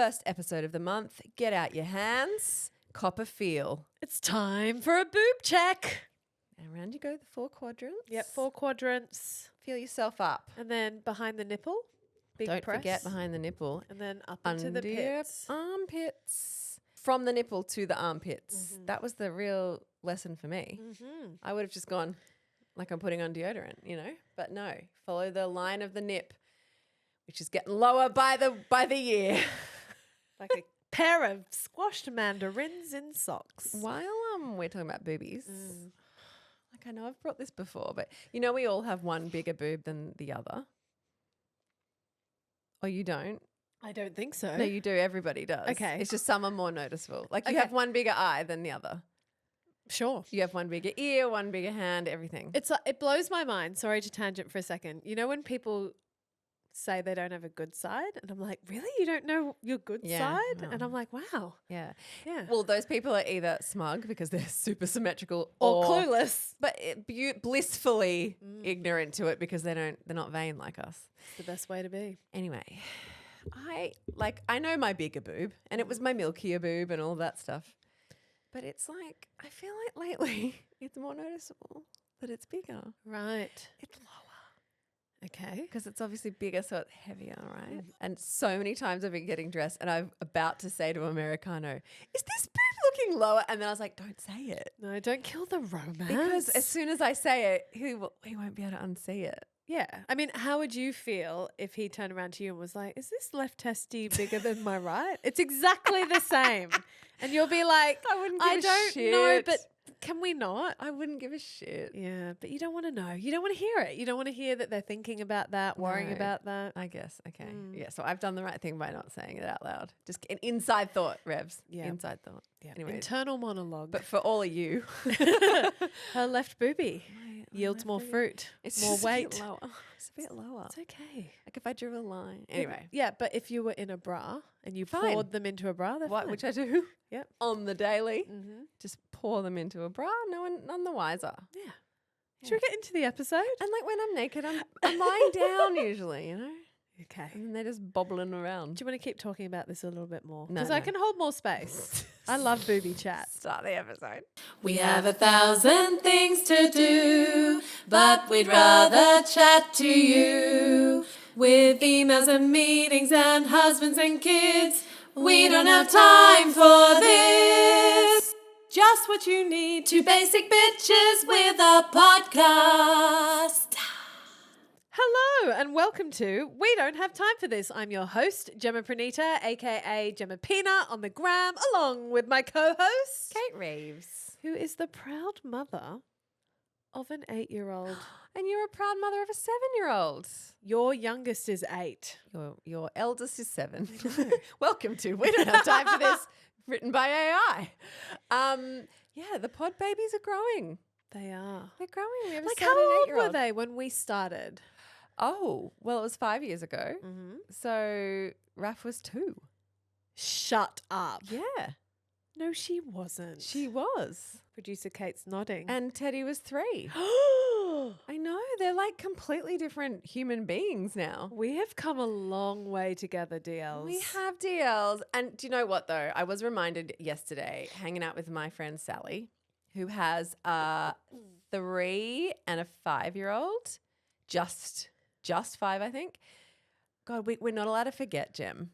First episode of the month. Get out your hands. Cop a feel. It's time for a boob check. And around you go, the 4 quadrants. Yep, 4 quadrants. Feel yourself up. And then behind the nipple, big Don't press. forget behind the nipple. And then up into the Under your pits. armpits. From the nipple to the armpits. That was the real lesson for me. I would have just gone like I'm putting on deodorant, you know? But no, follow the line of the nip, which is getting lower by the year. Like a pair of squashed mandarins in socks. While we're talking about boobies, like I know I've brought this before, but you know we all have one bigger boob than the other. Or you don't? I don't think so. No, you do. Everybody does. Okay. It's just some are more noticeable. Like you Okay. have one bigger eye than the other. Sure. You have one bigger ear, one bigger hand, everything. It's like, it blows my mind. Sorry to tangent for a second. You know when people say they don't have a good side? And I'm like, really? You don't know your good side? And I'm like, wow. Yeah. Yeah. Well, those people are either smug because they're super symmetrical Or clueless. but blissfully ignorant to it because they're not vain like us. It's the best way to be. Anyway, I know my bigger boob and it was my milkier boob and all that stuff. But it's like, I feel like lately it's more noticeable that it's bigger. Right. It's lower. Okay. Because it's obviously bigger, so it's heavier, right? And so many times I've been getting dressed and I'm about to say to Americano, is this boob looking lower? And then I was like, don't say it. No, don't kill the romance. Because as soon as I say it, he won't be able to unsee it. Yeah. I mean, how would you feel if he turned around to you and was like, is this left testy bigger than my right? It's exactly the same. And you'll be like, I don't know, but can we not? I wouldn't give a shit. Yeah, but you don't want to know. You don't want to hear it. You don't want to hear that they're thinking about that, worrying No. about that. I guess. Okay. Yeah. So I've done the right thing by not saying it out loud. Just an inside thought, Revz. Yeah. Inside thought. Yeah. Anyways. Internal monologue. But for all of you, her left boobie my yields left more boob, fruit, it's more just weight. A bit lower. It's a bit lower. It's okay. Like if I drew a line. Anyway. Yeah, but if you were in a bra and you Fine. poured them into a bra, they're fine. Which I do. Yep. On the daily. Mm-hmm. Just pour them into a bra. None the wiser. Yeah. Should we get into the episode? And like when I'm naked, I'm lying down usually, you know? Okay. And then they're just bobbling around. Do you want to keep talking about this a little bit more? No, Because I no. can hold more space. I love booby chat. Start the episode. We have 1,000 things to do, but we'd rather chat to you. With emails and meetings and husbands and kids, we don't have time for this. Just what you need, two basic bitches with a podcast. Hello and welcome to We Don't Have Time for This. I'm your host, Gemma Pranita, aka Gemma Pina on the gram, along with my co-host, Kate Revz. who is the proud mother of an 8-year-old. And you're a proud mother of a 7-year-old. Your youngest is 8. Your eldest is 7. Welcome to We Don't Have Time for This, written by AI. Yeah, the pod babies are growing. They are. They're growing. We have Like, a 7 how and old 8-year-old. were they when we started? Oh, well, it was 5 years ago. Mm-hmm. So Raph was 2. Shut up. Yeah, No, she wasn't. she was. Producer Kate's nodding. And Teddy was 3. I know. They're like completely different human beings now. We have come a long way together, DLs. We have DLs. And do you know what, though? I was reminded yesterday, hanging out with my friend Sally, who has a 3 and a 5-year-old. Just 5, I think. God, we're not allowed to forget, Gem.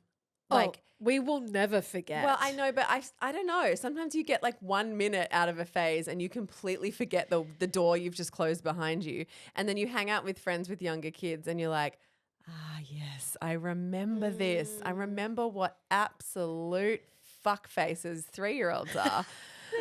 Like, we will never forget. well, I know, but I don't know. Sometimes you get like 1 minute out of a phase and you completely forget the door you've just closed behind you. And then you hang out with friends with younger kids and you're like, yes, I remember this. I remember what absolute fuck faces 3-year-olds are.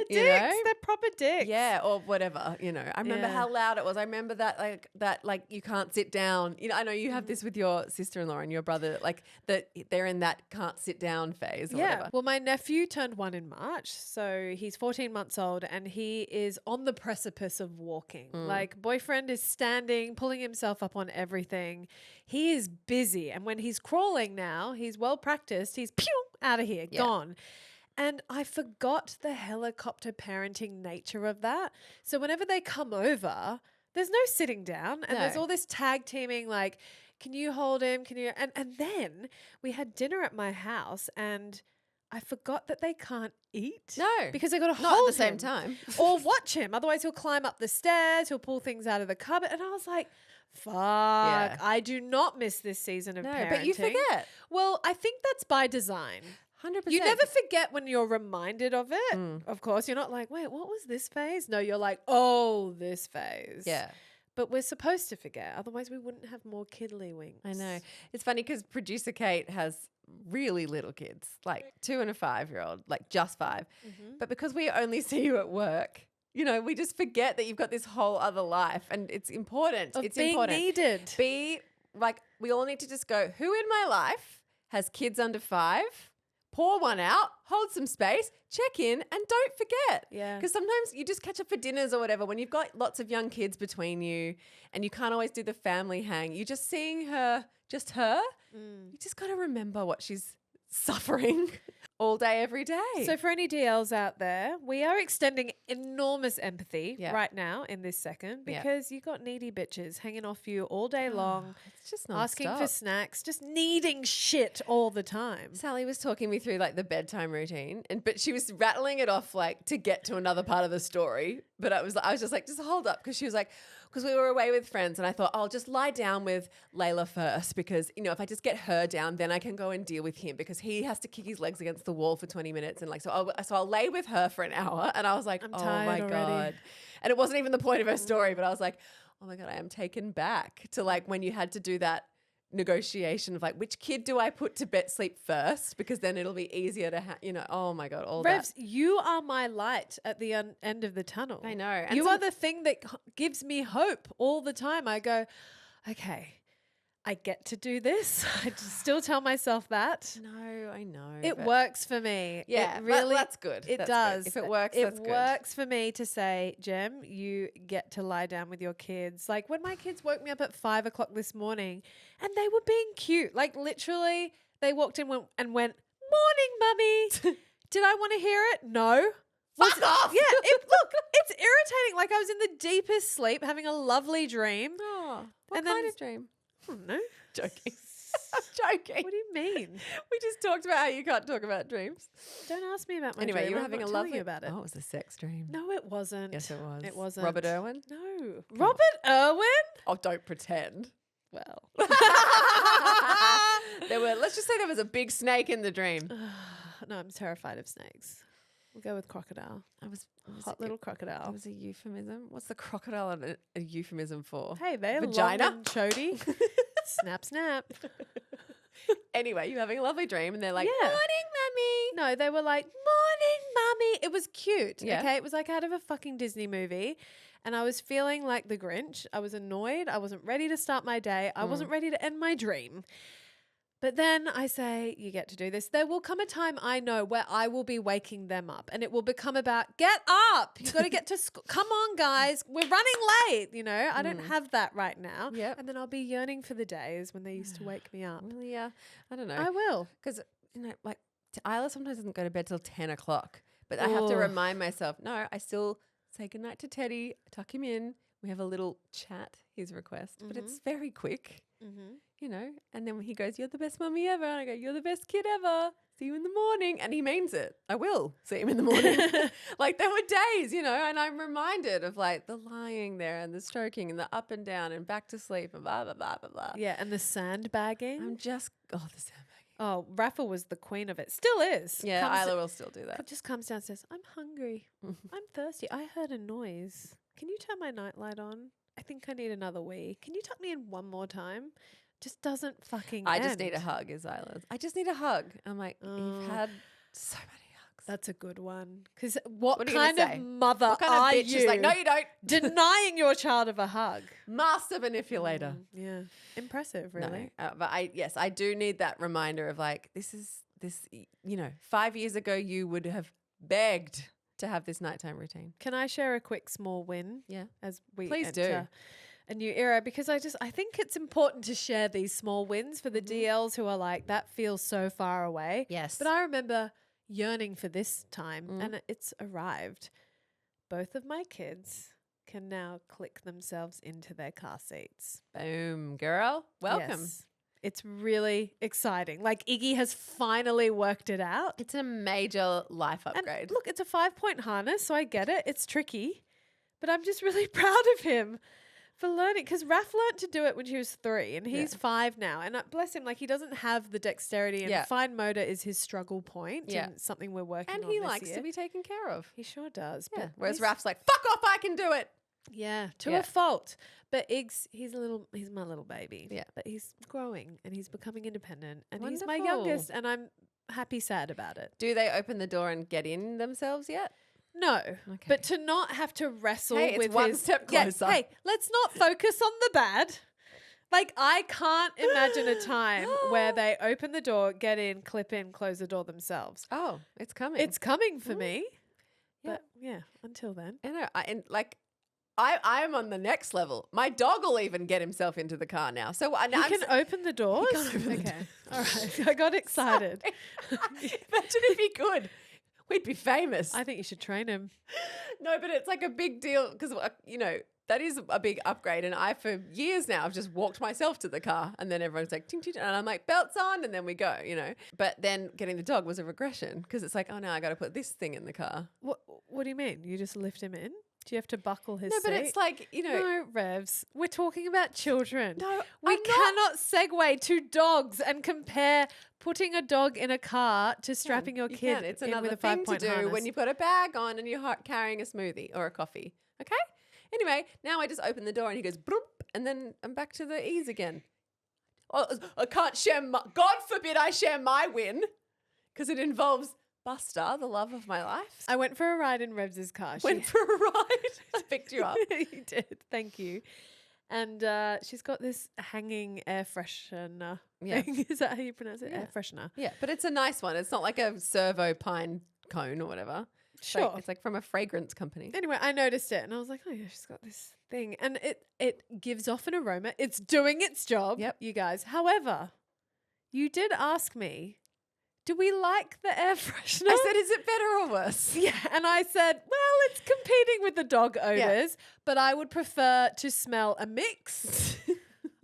They're dicks. They're proper dicks. Yeah, or whatever, I remember Yeah. how loud it was. I remember that you can't sit down. I know you have this with your sister-in-law and your brother, like that they're in that can't sit down phase or whatever. Well, my nephew turned 1 in March, so he's 14 months old and he is on the precipice of walking. Like, boyfriend is standing, pulling himself up on everything. He is busy. And when he's crawling now, he's well practiced. He's out of here, gone. And I forgot the helicopter parenting nature of that. So whenever they come over, there's no sitting down and there's No. all this tag teaming, like, can you hold him? Can you? And then we had dinner at my house and I forgot that they can't eat. No. Because they got to Not hold at the same him time. or watch him. Otherwise he'll climb up the stairs, he'll pull things out of the cupboard. And I was like, fuck, I do not miss this season of No, parenting. but you forget. Well, I think that's by design. 100%. You never forget when you're reminded of it. Of course, you're not like, wait, what was this phase? No, you're like, oh, this phase. Yeah. But we're supposed to forget. Otherwise, we wouldn't have more kiddly winks. I know. It's funny because producer Kate has really little kids, like 2 and a 5-year-old, like just 5. But because we only see you at work, you know, we just forget that you've got this whole other life, and it's important. Of It's being important. needed. Be like, we all need to just go, who in my life has kids under 5? Pour one out, hold some space, check in, and don't forget. Yeah. Because sometimes you just catch up for dinners or whatever when you've got lots of young kids between you and you can't always do the family hang. You're just seeing her, just her. You just got to remember what she's suffering all day, every day. So for any DLs out there, we are extending enormous empathy Yeah. right now in this second Yeah. because you got needy bitches hanging off you all day long, it's just asking for non-stop. snacks, just needing shit all the time. Sally was talking me through like the bedtime routine, but she was rattling it off like to get to another part of the story. But I was just like, just hold up, because she was like, because we were away with friends, and I thought I'll just lie down with Layla first, because you know if I just get her down, then I can go and deal with him, because he has to kick his legs against the wall for 20 minutes, and like so I'll lay with her for an hour, and I was like, I'm oh tired my already. God, and it wasn't even the point of her story, but I was like, oh my God, I am taken back to like when you had to do that negotiation of like, which kid do I put to bed sleep first, because then it'll be easier to oh my God, all Revz, that. you are my light at the end of the tunnel. I know. And You are the thing that gives me hope all the time. I go, okay, I get to do this. I just still tell myself that. No, I know. It but- works for me. Yeah, it really. that's good. It That's does. good. If it works, it that's good. works for me to say, Jem, you get to lie down with your kids. Like when my kids woke me up at 5 o'clock this morning, and they were being cute. Like literally, they walked in and went, "Morning, mummy." Did I want to hear it? No. Fuck off. Yeah. Look, it's irritating. Like I was in the deepest sleep, having a lovely dream. Oh, what And kind then- of dream? I don't know. Joking. I'm joking. What do you mean? We just talked about how you can't talk about dreams. Don't ask me about my Anyway, dream. you were I'm having not a telling lovely you about it. Oh, it was a sex dream. No, it wasn't. Yes, it was. It wasn't. Robert Irwin? No. Robert Irwin? Oh, don't pretend. Well. Let's just say there was a big snake in the dream. No, I'm terrified of snakes. We'll go with crocodile. It was Hot little crocodile. It was a euphemism. What's the crocodile a euphemism for? Hey, they're Vagina? long and chody. Snap, snap. Anyway, you're having a lovely dream, and they're like, Yeah. "Morning, mummy." No, they were like, "Morning, mummy." It was cute. Yeah. Okay. It was like out of a fucking Disney movie. And I was feeling like the Grinch. I was annoyed. I wasn't ready to start my day. I wasn't ready to end my dream. But then I say, you get to do this. There will come a time I know where I will be waking them up, and it will become about, get up. You got to get to school. Come on, guys. We're running late. You know, I don't have that right now. Yep. And then I'll be yearning for the days when they used to wake me up. Well, yeah, I don't know. I will. Because, like, Isla sometimes doesn't go to bed till 10 o'clock. But I have to Oh. remind myself, no, I still say goodnight to Teddy, tuck him in. We have a little chat, his request. But it's very quick, And then he goes, "You're the best mummy ever." And I go, "You're the best kid ever. See you in the morning." And he means it. I will see him in the morning. Like there were days, and I'm reminded of like the lying there and the stroking and the up and down and back to sleep and blah, blah, blah, blah, blah. Yeah. And the sandbagging. I'm just, the sandbag. Oh, Rafa was the queen of it. Still is. Yeah, Comes- Isla will still do that. just comes down and says, "I'm hungry. I'm thirsty. I heard a noise. Can you turn my nightlight on? I think I need another wee. Can you tuck me in one more time?" Just doesn't fucking I just need a end. hug, is Isla's. I just need a hug. I'm like, Oh. you've had so many hugs. That's a good one. Because what What are you gonna kind of say? mother What kind are of bitch you is like, no, you don't. denying your child of a hug? Master manipulator. Yeah. Impressive, really. No, but I do need that reminder of like, this, 5 years ago, you would have begged to have this nighttime routine. Can I share a quick small win? Yeah. As we Please do. enter a new era, because I think it's important to share these small wins for the DLs who are like, that feels so far away. Yes. But I remember yearning for this time and it's arrived. Both of my kids can now click themselves into their car seats. Boom, girl. Welcome. Yes. It's really exciting. Like Iggy has finally worked it out. It's a major life And upgrade. look, it's a 5-point harness, so I get it. It's tricky. But I'm just really proud of him for learning. Because Raph learned to do it when he was 3 and he's 5 now. And bless him, like he doesn't have the dexterity and fine motor is his struggle point and something we're working on and he this likes year. to be taken care of. He sure does. Yeah. But Whereas he's- Raph's like, fuck off, I can do it. Yeah, to Yeah. a fault. But Iggs, he's my little baby. Yeah. But he's growing and he's becoming independent. And he's my Wonderful. youngest and I'm happy, sad about it. Do they open the door and get in themselves yet? No. Okay. But to not have to wrestle Hey, it's with one his step Yeah, closer. hey, let's not focus on the bad. Like I can't imagine a time where they open the door, get in, clip in, close the door themselves. Oh, it's coming. It's coming for me. Yeah. But yeah, until then. I know. I'm on the next level. My dog will even get himself into the car now. So You can open the doors? can't open the Okay. All right. I got excited. Imagine if he could. We'd be famous. I think you should train him. No, but it's like a big deal because, that is a big upgrade. And I, for years now, I've just walked myself to the car and then everyone's like, ting, ting, and I'm like, belts on, and then we go, But then getting the dog was a regression because it's like, oh, no, I got to put this thing in the car. What do you mean? You just lift him in? Do you have to buckle his No, but seat? it's like, No, Revs. We're talking about children. No, we I'm not. cannot segue to dogs and compare putting a dog in a car to strapping your You kid can. It's in another with a thing to 5-point do harness. when you've got a bag on and you're carrying a smoothie or a coffee. Okay? Anyway, now I just open the door and he goes, broop, and then I'm back to the ease again. Oh, I can't share God forbid I share my win because it involves Busta, the love of my life. I went for a ride in Revs's car. Went for a ride. I picked you up. You did. Thank you. And she's got this hanging air freshener. Yeah. thing. Is that how you pronounce it? Yeah. Air freshener. Yeah, but it's a nice one. It's not like a servo pine cone or whatever. Sure. It's like from a fragrance company. Anyway, I noticed it and I was like, oh yeah, she's got this thing. And it gives off an aroma. It's doing its job, Yep. you guys. However, you did ask me, do we like the air freshener? I said, is it better or worse? yeah. And I said, well, it's competing with the dog odors, but I would prefer to smell a mix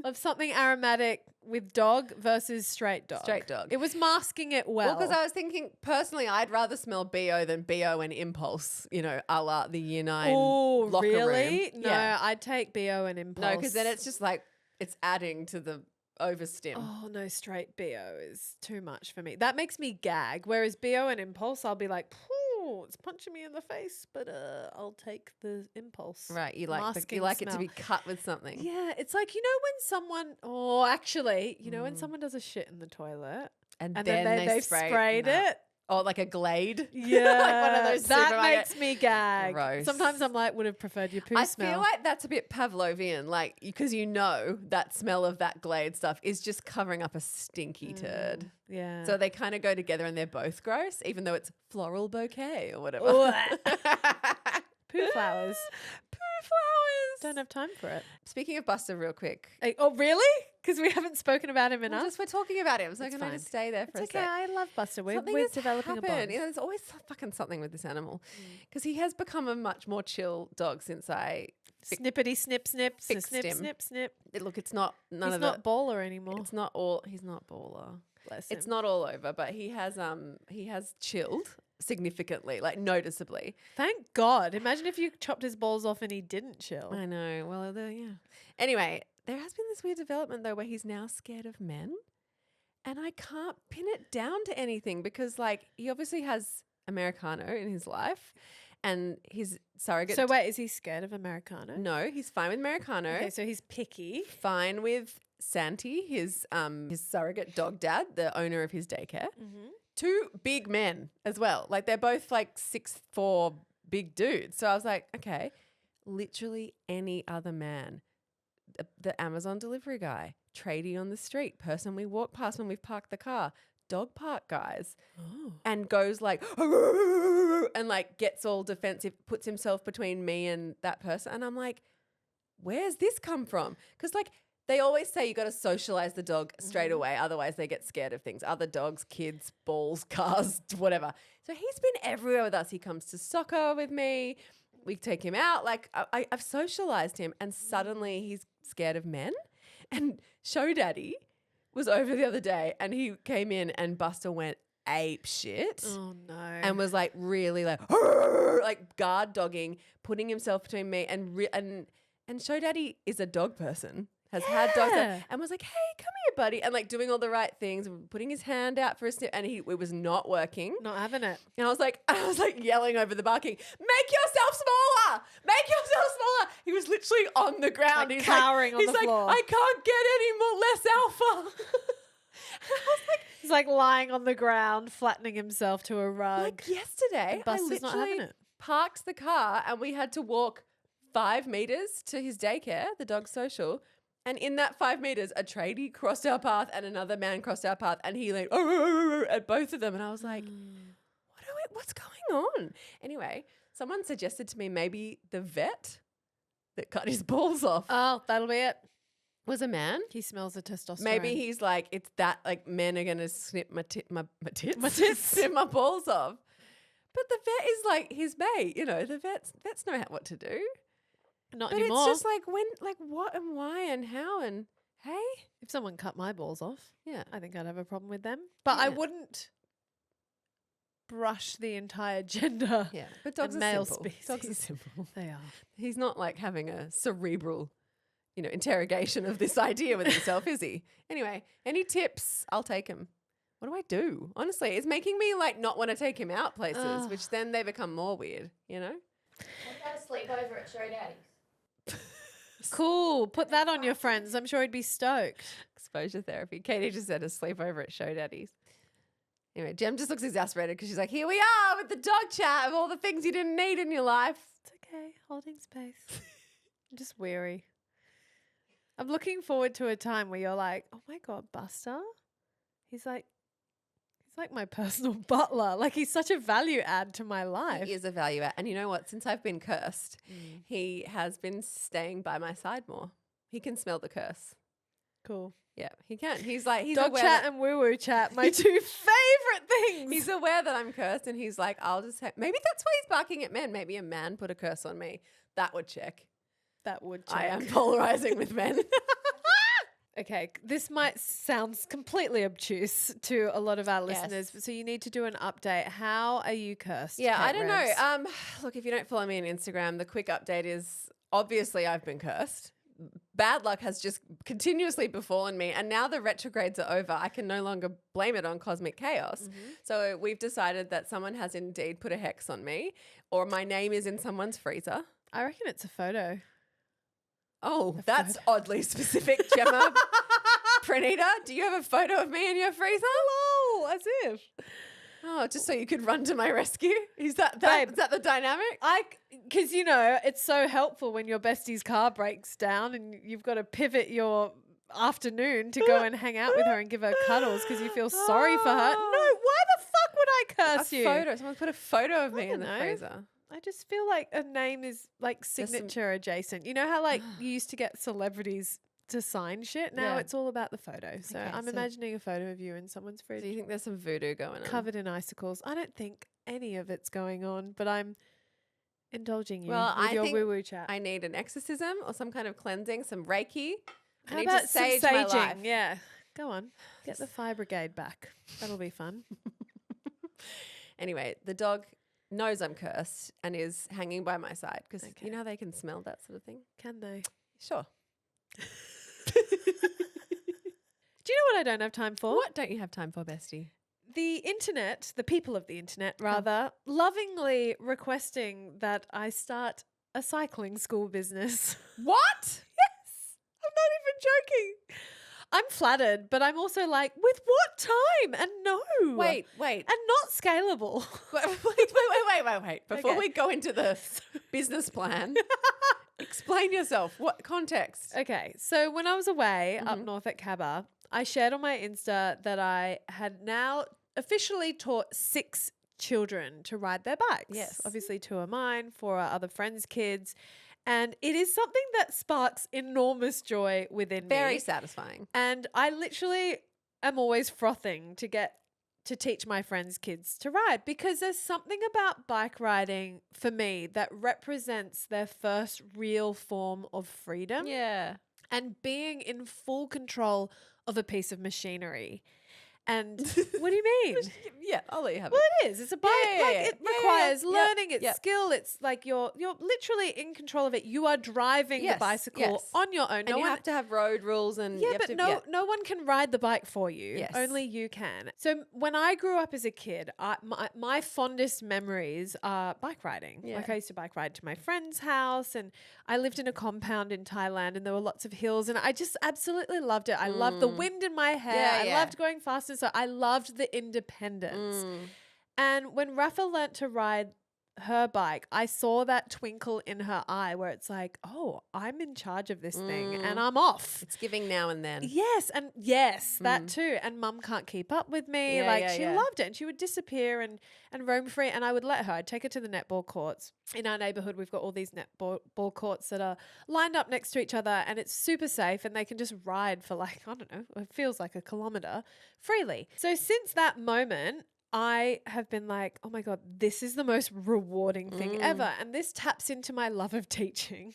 of something aromatic with dog versus straight dog. Straight dog. It was masking it well. Well, because I was thinking, personally, I'd rather smell BO than BO and Impulse, a la the Year 9 oh, locker really? room. No, Yeah. I'd take BO and Impulse. No, because then it's just like, it's adding to the overstim. Oh no, straight BO is too much for me. That makes me gag. Whereas BO and Impulse, I'll be like, "Phew, it's punching me in the face," but I'll take the Impulse. Right, you like masking it to smell. be cut with something. Yeah, it's like when someone. Oh, actually, when someone does a shit in the toilet And and then then they've sprayed Nah. it. Oh, like a Glade? Yeah, like one of those that supermarket- makes me gag. Gross. Sometimes I'm like, would have preferred your poo I smell. feel like that's a bit Pavlovian, like, because that smell of that Glade stuff is just covering up a stinky turd. yeah. So they kind of go together and they're both gross, even though it's floral bouquet or whatever. Poo flowers. Poo flowers. Don't have time for it. Speaking of Busta real quick. Oh, really? Because we haven't spoken about him enough. We're talking about him, so It's can I fine. just stay there for It's a okay. sec? I love Buster. We're has developing a happened. bond. There's always fucking something with this animal because he has become a much more chill dog since I. Snippity snip snip fixed snip him. snip snip. Look, it's not none He's of not the. baller anymore. It's not all. He's not baller. Bless It's him. not all over, but he has chilled significantly, like noticeably. Thank God. Imagine if you chopped his balls off and he didn't chill. I know. Well, yeah. Anyway, there has been this weird development though, where he's now scared of men, and I can't pin it down to anything because, like, he obviously has Americano in his life, and his surrogate. So wait, is he scared of Americano? No, he's fine with Americano. Okay, so he's picky. Fine with Santi, his surrogate dog dad, the owner of his daycare. Mm-hmm. Two big men as well. Like, they're both like 6'4" big dudes. So I was like, okay, literally any other man, the Amazon delivery guy, tradie on the street, person we walk past when we've parked the car, dog park guys, Oh. and goes like, and like gets all defensive, puts himself between me and that person. And I'm like, where's this come from? Because, like, they always say you got to socialize the dog straight away. Otherwise they get scared of things. Other dogs, kids, balls, cars, whatever. So he's been everywhere with us. He comes to soccer with me. we take him out. Like I've socialized him, and suddenly he's scared of men. And Show Daddy was over the other day, and he came in, and Busta went ape shit. Oh no. And was like really like guard dogging, putting himself between me and Show Daddy is a dog person. Has had dogs and was like, hey, come here, buddy. And like doing all the right things, putting his hand out for a sniff. And it was not working. Not having it. And I was like yelling over the barking, make yourself smaller. Make yourself smaller. He was literally on the ground. Like he's cowering on the floor. I can't get any more less alpha. And I was like, he's like lying on the ground, flattening himself to a rug. like yesterday, I Busta's not having literally it. parked the car and we had to walk 5 meters to his daycare, the dog social. And in that 5 meters, a tradie crossed our path and another man crossed our path, and he like at both of them. And I was like, what's going on? Anyway, someone suggested to me maybe the vet that cut his balls off Oh, that'll be it. was a man. He smells the testosterone. Maybe he's like, it's that like men are gonna snip my tits, My tits. snip my balls off. But the vet is like his mate, you know. The vets know what to do. Not But anymore. it's just like when, like what and why and how and hey, if someone cut my balls off, yeah. I think I'd have a problem with them. But I Yeah. wouldn't brush the entire gender. Yeah, but dogs And are male simple. Dogs are species. simple. They are. He's not like having a cerebral, interrogation of this idea with himself, is he? Anyway, any tips? I'll take him. What do I do? Honestly, it's making me like not want to take him out places, Ugh. which then they become more weird, you know? What about a sleepover at Show Daddy's? Cool. Put that on your friends. I'm sure he'd be stoked. Exposure therapy. Katie just said a sleepover at Show Daddy's. Anyway, Jem just looks exasperated because she's like, here we are with the dog chat of all the things you didn't need in your life. It's okay. Holding space. I'm just weary. I'm looking forward to a time where you're like, oh my God, Busta? He's like my personal butler. Like he's such a value add to my life. He is a value add. And you know what? Since I've been cursed, he has been staying by my side more. He can smell the curse. Cool. Yeah, he can. He's like, he's Dog aware chat that, and woo woo chat, my two favorite things. he's aware that I'm cursed, and he's like, I'll just maybe that's why he's barking at men. Maybe a man put a curse on me. That would check. That would check. I am polarizing with men. Okay, this might sound completely obtuse to a lot of our Yes. listeners, so you need to do an update. How are you cursed? Yeah, Kate I don't Revz? know. Look, if you don't follow me on Instagram, the quick update is obviously I've been cursed. Bad luck has just continuously befallen me, and now the retrogrades are over. I can no longer blame it on cosmic chaos. So we've decided that someone has indeed put a hex on me, or my name is in someone's freezer. I reckon it's a photo. Oh, that's oddly specific, Gemma. Pranita, do you have a photo of me in your freezer? Hello, as if. Oh, just so you could run to my rescue? Is that Babe. is that the dynamic? Because it's so helpful when your bestie's car breaks down and you've got to pivot your afternoon to go and hang out with her and give her cuddles because you feel sorry for her. No, why the fuck would I curse A you? photo. Someone put a photo of me in the know. freezer. I just feel like a name is like signature adjacent. You know how like you used to get celebrities to sign shit? Now Yeah. it's all about the photo. So Okay, I'm so- imagining a photo of you in someone's fridge Do you think there's some voodoo going on? covered in icicles. I don't think any of it's going on, but I'm indulging you Well, with I your think woo-woo chat. I need an exorcism or some kind of cleansing, some Reiki. I How need about to some sage my saging? life. Yeah. Go on. Get the fire brigade back. That'll be fun. Anyway, the dog knows I'm cursed and is hanging by my side because Okay. you know how they can smell that sort of thing. Can they? Sure. Do you know what I don't have time for? What don't you have time for, Bestie? The internet, the people of the internet rather, lovingly requesting that I start a cycling school business. What? Yes. I'm not even joking. I'm flattered, but I'm also like, with what time? And no. Wait. And not scalable. Wait. Before Okay. we go into the business plan, explain yourself. What context? Okay, so when I was away up north at Cabba, I shared on my Insta that I had now officially taught 6 children to ride their bikes. Yes. Obviously 2 are mine, 4 are other friends' kids. And it is something that sparks enormous joy within Very me. satisfying. And I literally am always frothing to get to teach my friends' kids to ride, because there's something about bike riding for me that represents their first real form of freedom Yeah. and being in full control of a piece of machinery. And what do you mean? Yeah, I'll let you have Well, it. it is. It's a bike. yeah, Like yeah. it Yeah, yeah, requires yeah. learning. It's Yep. skill. It's like you're literally in control of it. You are driving the Yes, bicycle yes. on your own. And you have to have road rules and you Yeah, have but to, no one can ride the bike for you. Yes. Only you can. So when I grew up as a kid, my fondest memories are bike riding. Yeah. Like I used to bike ride to my friend's house, and I lived in a compound in Thailand, and there were lots of hills, and I just absolutely loved it. I loved the wind in my hair. Yeah, I yeah. loved going faster, so I loved the independence. And when Rafa learnt to ride her bike, I saw that twinkle in her eye where it's like, oh, I'm in charge of this thing and I'm off. It's giving now and then. Yes, that too. And mum can't keep up with me. Yeah, like yeah, she yeah. loved it, and she would disappear and roam free, and I would let her. I'd take her to the netball courts. In our neighborhood, we've got all these netball courts that are lined up next to each other, and it's super safe, and they can just ride for like, I don't know, it feels like a kilometer freely. So since that moment, I have been like, oh my God, this is the most rewarding thing ever. And this taps into my love of teaching.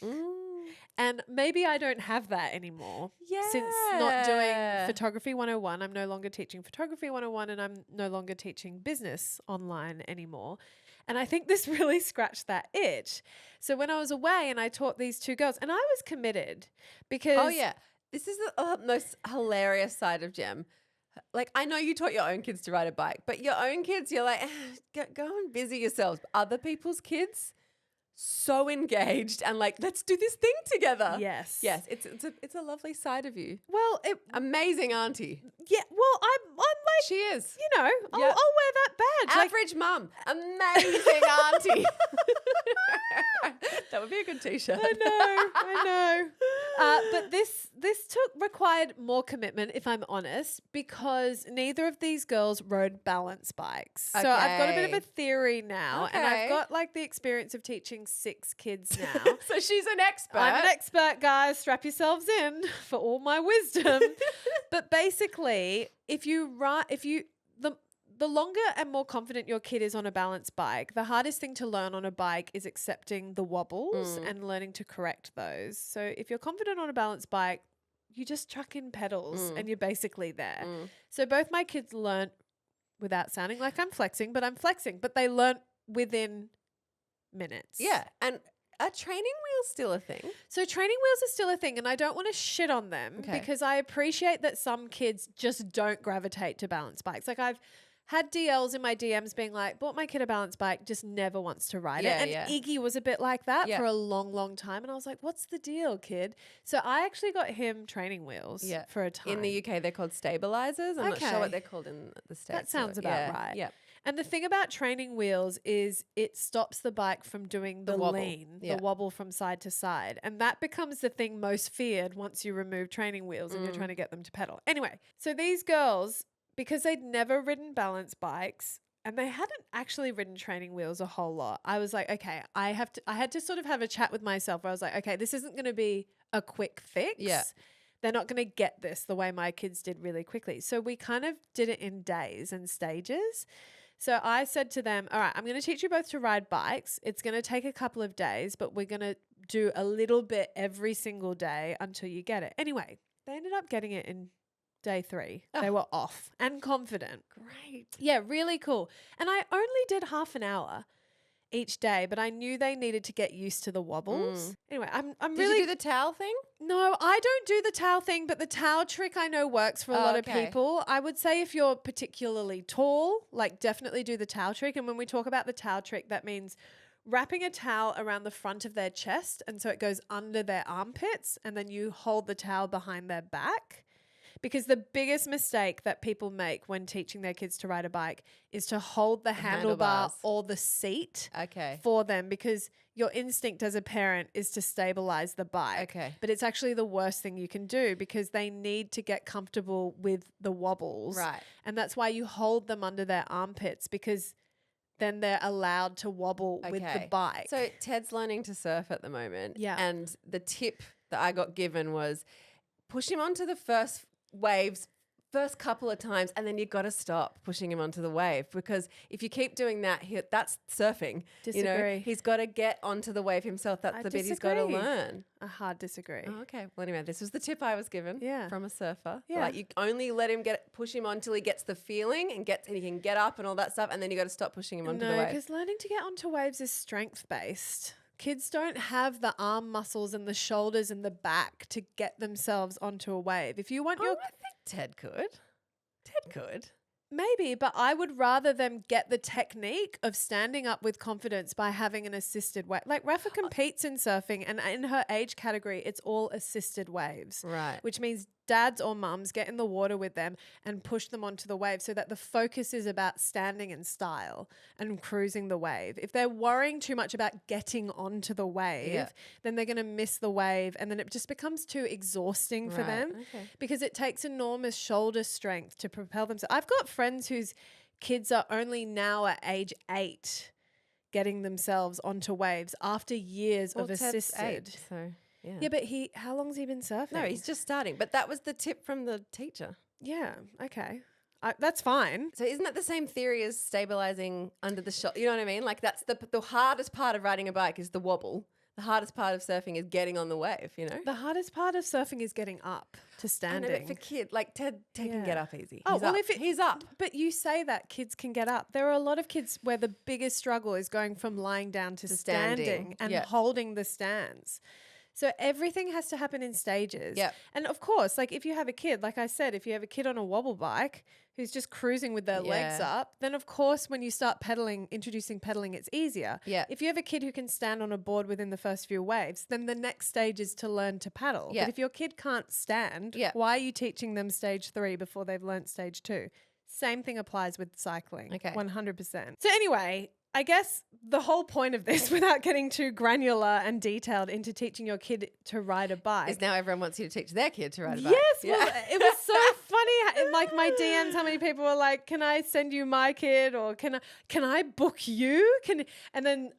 And maybe I don't have that anymore. Since not doing Photography 101, I'm no longer teaching Photography 101, and I'm no longer teaching business online anymore. And I think this really scratched that itch. So when I was away and I taught these two girls, and I was committed because... Oh, yeah. This is the most hilarious side of Gem. Like, I know you taught your own kids to ride a bike, but your own kids, you're like, go and busy yourselves. Other people's kids, so engaged and like, let's do this thing together. Yes. Yes. It's a lovely side of you. Well, Amazing auntie. yeah, well, I'm like, She is. you know, I'll Yeah. wear that badge. Like, Average mum. Amazing auntie. That would be a good t-shirt. I know. But this required more commitment, if I'm honest, because neither of these girls rode balance bikes. So I've got a bit of a Okay. theory now, and Okay. I've got like the experience of teaching 6 kids now. So she's an expert. I'm an expert, guys. Strap yourselves in for all my wisdom. But basically, the longer and more confident your kid is on a balance bike, the hardest thing to learn on a bike is accepting the wobbles and learning to correct those. So if you're confident on a balance bike, you just chuck in pedals and you're basically there. So both my kids learnt, without sounding like I'm flexing, but they learnt within minutes. Yeah. And are training wheels still a thing? So training wheels are still a thing, and I don't want to shit on them because I appreciate that some kids just don't gravitate to balance bikes. Like I've had DLs in my DMs being like, bought my kid a balance bike, just never wants to ride it. And Iggy was a bit like that for a long, long time. And I was like, what's the deal, kid? So I actually got him training wheels for a time. In the UK, they're called stabilizers. I'm not sure what they're called in the States. That sounds about right. Yeah. And the thing about training wheels is it stops the bike from doing the wobble. lean, Yeah. the wobble from side to side. And that becomes the thing most feared once you remove training wheels and you're trying to get them to pedal. Anyway, so these girls, because they'd never ridden balance bikes and they hadn't actually ridden training wheels a whole lot, I was like, okay, I had to sort of have a chat with myself where I was like, okay, this isn't going to be a quick fix. Yeah. They're not going to get this the way my kids did really quickly. So we kind of did it in days and stages. So I said to them, all right, I'm going to teach you both to ride bikes. It's going to take a couple of days, but we're going to do a little bit every single day until you get it. Anyway, they ended up getting it in day 3. They were off and confident. Great. Yeah, really cool. And I only did half an hour each day, but I knew they needed to get used to the wobbles. Anyway, I'm Did really... you do the towel thing? No, I don't do the towel thing, but the towel trick I know works for a lot of people. I would say if you're particularly tall, like definitely do the towel trick. And when we talk about the towel trick, that means wrapping a towel around the front of their chest, and so it goes under their armpits, and then you hold the towel behind their back. Because the biggest mistake that people make when teaching their kids to ride a bike is to hold the handlebar handlebars. or the seat Okay. for them, because your instinct as a parent is to stabilize the bike. Okay. But it's actually the worst thing you can do because they need to get comfortable with the wobbles. Right. And that's why you hold them under their armpits, because then they're allowed to wobble with the bike. So Ted's learning to surf at the moment. Yeah. And the tip that I got given was push him onto the first waves first couple of times, and then you got to stop pushing him onto the wave, because if you keep doing that, that's surfing. You know, Disagree. he's got to get onto the wave himself. That's I the bit he's got to disagree. learn. I hard disagree. Oh, okay. Well, anyway, this was the tip I was given from a surfer. Yeah. Like, you only let him push him on till he gets the feeling and he can get up and all that stuff, and then you got to stop pushing him onto the No, wave. because learning to get onto waves is strength based. Kids don't have the arm muscles and the shoulders and the back to get themselves onto a wave. If you want your I think Ted could. Ted could. maybe, but I would rather them get the technique of standing up with confidence by having an assisted wave. Like Rafa competes in surfing, and in her age category, it's all assisted waves. Right. Which means dads or mums get in the water with them and push them onto the wave so that the focus is about standing in style and cruising the wave. If they're worrying too much about getting onto the wave, then they're going to miss the wave, and then it just becomes too exhausting for them because it takes enormous shoulder strength to propel themselves. I've got friends whose kids are only now at age 8 getting themselves onto waves after years of Ted's assisted. 8, so... Yeah, but how long's he been surfing? No, he's just starting. But that was the tip from the teacher. Yeah, okay. That's fine. So isn't that the same theory as stabilizing under the shot? You know what I mean? Like, that's the hardest part of riding a bike is the wobble. The hardest part of surfing is getting on the wave, you know? The hardest part of surfing is getting up to I standing. know, but for kids, like Ted can get up easy. Oh, He's well, up. if he's up. But you say that kids can get up. There are a lot of kids where the biggest struggle is going from lying down to standing and holding the stance. So everything has to happen in stages. Yep. And of course, like if you have a kid, like I said, if you have a kid on a wobble bike who's just cruising with their legs up, then of course when you start introducing pedaling, it's easier. Yeah. If you have a kid who can stand on a board within the first few waves, then the next stage is to learn to paddle. Yeah. But if your kid can't stand, why are you teaching them stage 3 before they've learnt stage 2? Same thing applies with cycling. Okay. 100%. So anyway, I guess the whole point of this, without getting too granular and detailed into teaching your kid to ride a bike, Is now everyone wants you to teach their kid to ride a bike. Yes, well, it was so funny. In like my DMs, how many people were like, "Can I send you my kid?" or "Can I book you?" And then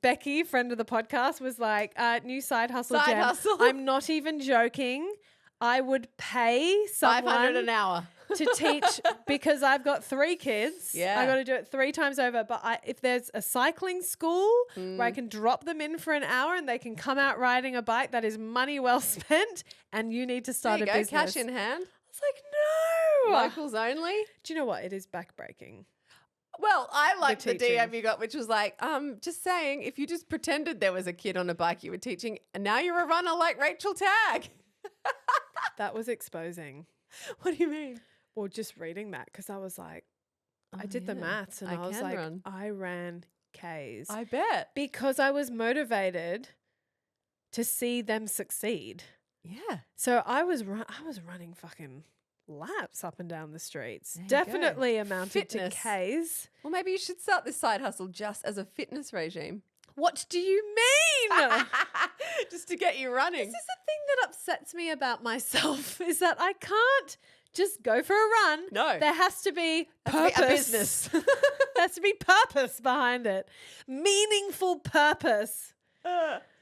Becky, friend of the podcast, was like, "New side hustle, Side Jen. hustle. I'm not even joking. I would pay someone $500 an hour to teach because I've got 3 kids. Yeah. I got to do it 3 times over. But if there's a cycling school where I can drop them in for an hour and they can come out riding a bike, that is money well spent. And you need to start There you a go, business. cash in hand. It's like, no. Locals only. Do you know what? It is backbreaking. Well, I liked the teaching. DM you got, which was like, just saying, if you just pretended there was a kid on a bike you were teaching, and now you're a runner like Rachel Tagg. That was exposing. What do you mean? Well, just reading that, because I was like, I did the maths and I was can like, run. I ran Ks. I bet. Because I was motivated to see them succeed. Yeah. So I was running fucking laps up and down the streets. There you go. Definitely amounted Fitness. to Ks. Well, maybe you should start this side hustle just as a fitness regime. What do you mean? Just to get you running. This is the thing that upsets me about myself is that I can't just go for a run. No. There has to be Has to purpose. be a business. There has to be purpose behind it. Meaningful purpose. You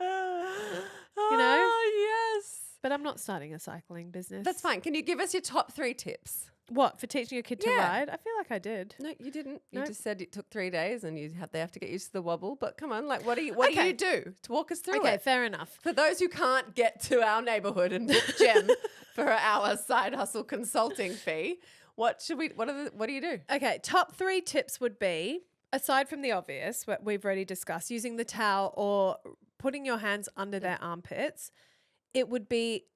know? Yes. But I'm not starting a cycling business. That's fine. Can you give us your top 3 tips? What, for teaching a kid to Yeah. ride? I feel like I did. No, you didn't. You No. just said it took 3 days and they have to get used to the wobble. But come on, like, what do you Okay. do to walk us through Okay, it? fair enough. For those who can't get to our neighborhood and book Jem for our side hustle consulting fee, what do you do? Okay, top 3 tips would be, aside from the obvious, what we've already discussed, using the towel or putting your hands under their armpits, it would be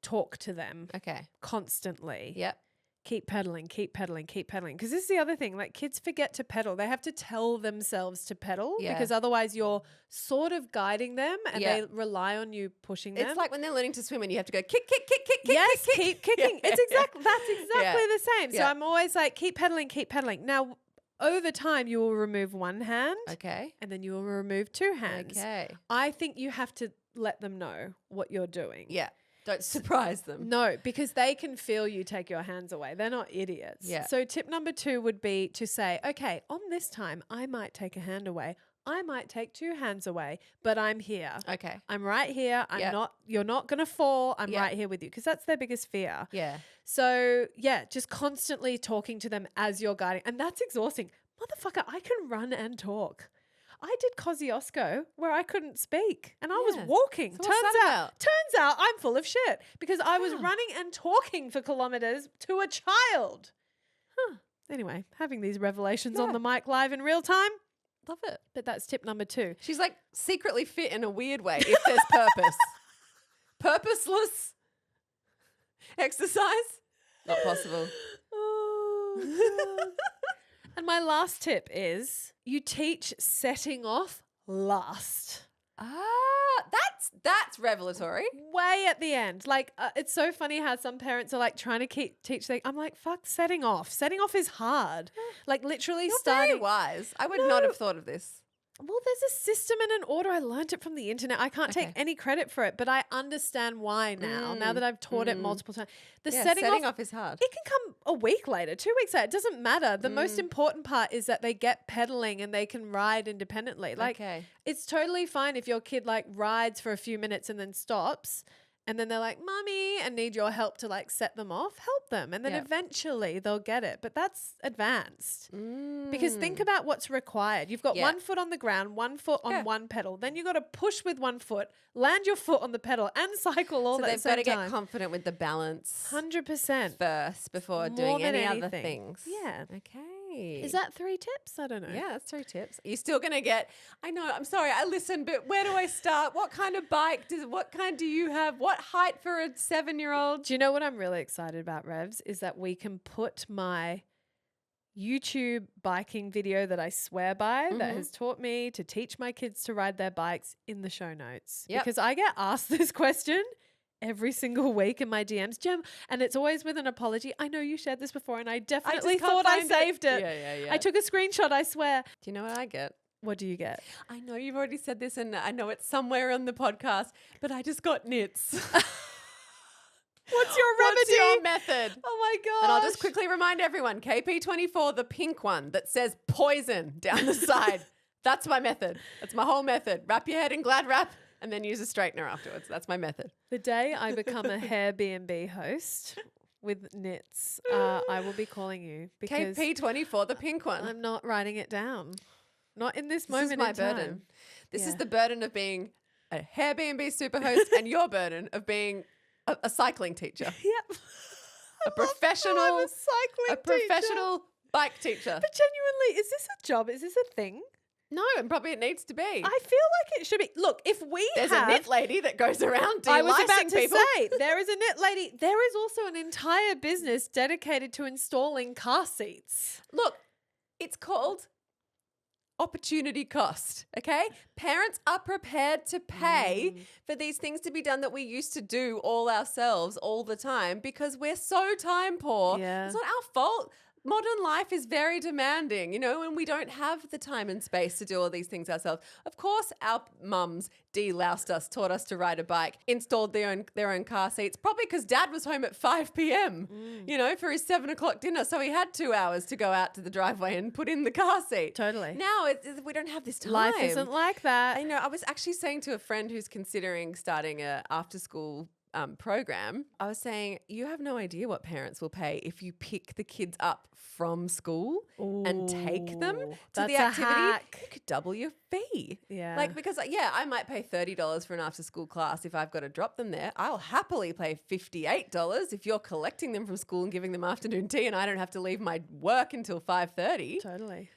talk to them Okay. constantly. Yep. Keep pedaling, keep pedaling, keep pedaling. Because this is the other thing, like kids forget to pedal. They have to tell themselves to pedal because otherwise you're sort of guiding them and they rely on you pushing them. It's like when they're learning to swim and you have to go kick, kick, kick, kick, kick, yes, kick, keep kicking. Yeah. That's exactly the same. So Yeah. I'm always like, keep pedaling, keep pedaling. Now, over time, you will remove one hand Okay. and then you will remove 2 hands. Okay. I think you have to let them know what you're doing. Yeah. Don't surprise them. No, because they can feel you take your hands away. They're not idiots. Yeah. So tip number 2 would be to say, okay, on this time, I might take a hand away. I might take 2 hands away, but I'm here. Okay. I'm right here. Yep. You're not going to fall. I'm Yep. right here with you, because that's their biggest fear. Yeah. So yeah, just constantly talking to them as you're guiding. And that's exhausting. Motherfucker, I can run and talk. I did Kosciuszko where I couldn't speak and I was Yeah. walking. So what's that Turns out I'm full of shit because I was running and talking for kilometers to a child. Anyway, having these revelations on Yeah. the mic live in real time. Love it. But that's tip number 2. She's like secretly fit in a weird way if there's purpose. Purposeless exercise? Not possible. Oh, God. And my last tip is you teach setting off last. That's revelatory. Way at the end. Like, it's so funny how some parents are like trying to teach them. I'm like, fuck, setting off. Setting off is hard. Like, literally You're starting. very wise. I would not have thought of this. Well, there's a system and an order. I learned it from the internet. I can't take Okay. any credit for it, but I understand why now that I've taught it multiple times. The Yeah, setting off, is hard. it can come a week later, 2 weeks later. It doesn't matter. The most important part is that they get pedaling and they can ride independently. Like, Okay. it's totally fine if your kid like rides for a few minutes and then stops. And then they're like, Mommy, and need your help to like set them off, help them. And then Yep. eventually they'll get it. But that's advanced. Because think about what's required. You've got Yeah. 1 foot on the ground, 1 foot on Yeah. one pedal. Then you've got to push with 1 foot, land your foot on the pedal, and cycle all So at the they've got to same get time. confident with the balance 100%. first before More doing than any other anything. things. Yeah. Okay. Is that 3 tips? I don't know. Yeah, that's 3 tips. You're still going to get, I know, I'm sorry, I listen, but where do I start? What kind of bike what kind do you have? What height for a 7-year-old? Do you know what I'm really excited about, Revs? Is that we can put my YouTube biking video that I swear by that has taught me to teach my kids to ride their bikes in the show notes. Yep. Because I get asked this question every single week in my DMs, Jem, and it's always with an apology. I know you shared this before and I definitely can't thought I find saved it. Yeah. I took a screenshot, I swear. Do you know what I get? What do you get? I know you've already said this and I know it's somewhere on the podcast, but I just got nits. What's your remedy? What's your method? Oh my God. And I'll just quickly remind everyone, KP24, the pink one that says poison down the side. That's my method. That's my whole method. Wrap your head in Glad wrap and then use a straightener afterwards. That's my method. The day I become a hair B&B host with knits, I will be calling you because KP24, the pink one. I'm not writing it down. Not in this This moment is my in time. burden. This is Yeah. the burden of being a hair B&B super host and your burden of being a cycling teacher. Yep. A professional, I'm a cycling a professional bike teacher. But genuinely, is this a job? Is this a thing? No, and probably it needs to be. I feel like it should be. Look, if we There's have a knit lady that goes around I was about delicing to people. say, there is a knit lady. There is also an entire business dedicated to installing car seats. Look, it's called opportunity cost, okay? Parents are prepared to pay for these things to be done that we used to do all ourselves all the time because we're so time poor. Yeah. It's not our fault. Modern life is very demanding, you know, and we don't have the time and space to do all these things ourselves. Of course, our mums de-loused us, taught us to ride a bike, installed their own car seats, probably because Dad was home at 5 p.m., you know, for his 7 o'clock dinner. So he had 2 hours to go out to the driveway and put in the car seat. Totally. Now we don't have this time. Life isn't like that. I know. I was actually saying to a friend who's considering starting a after-school program, I was saying, you have no idea what parents will pay if you pick the kids up from school and take them Ooh, to that's the a activity. hack. You could double your fee. Yeah. Like, because, yeah, I might pay $30 for an after-school class if I've got to drop them there. I'll happily pay $58 if you're collecting them from school and giving them afternoon tea and I don't have to leave my work until 5:30. Totally.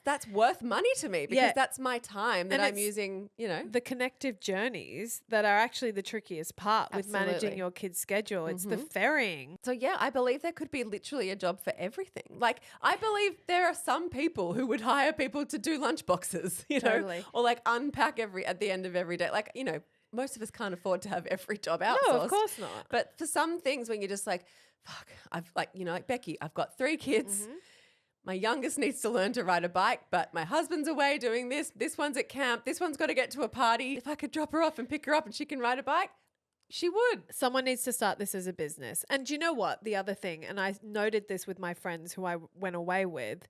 That's worth money to me because Yeah. that's my time that And I'm it's- using, you know. The connective journeys that are actually the trickiest part with managing Absolutely. your kid's schedule. It's the ferrying. So yeah, I believe there could be literally a job for everything. Like I believe there are some people who would hire people to do lunch boxes, you know, Totally. or like unpack at the end of every day. Like, you know, most of us can't afford to have every job outsourced. No, of course not. But for some things when you're just like, fuck, I've like, you know, like Becky, I've got 3 kids. My youngest needs to learn to ride a bike, but my husband's away doing this. This one's at camp. This one's got to get to a party. If I could drop her off and pick her up and she can ride a bike, she would. Someone needs to start this as a business. And do you know what? The other thing, and I noted this with my friends who I went away with,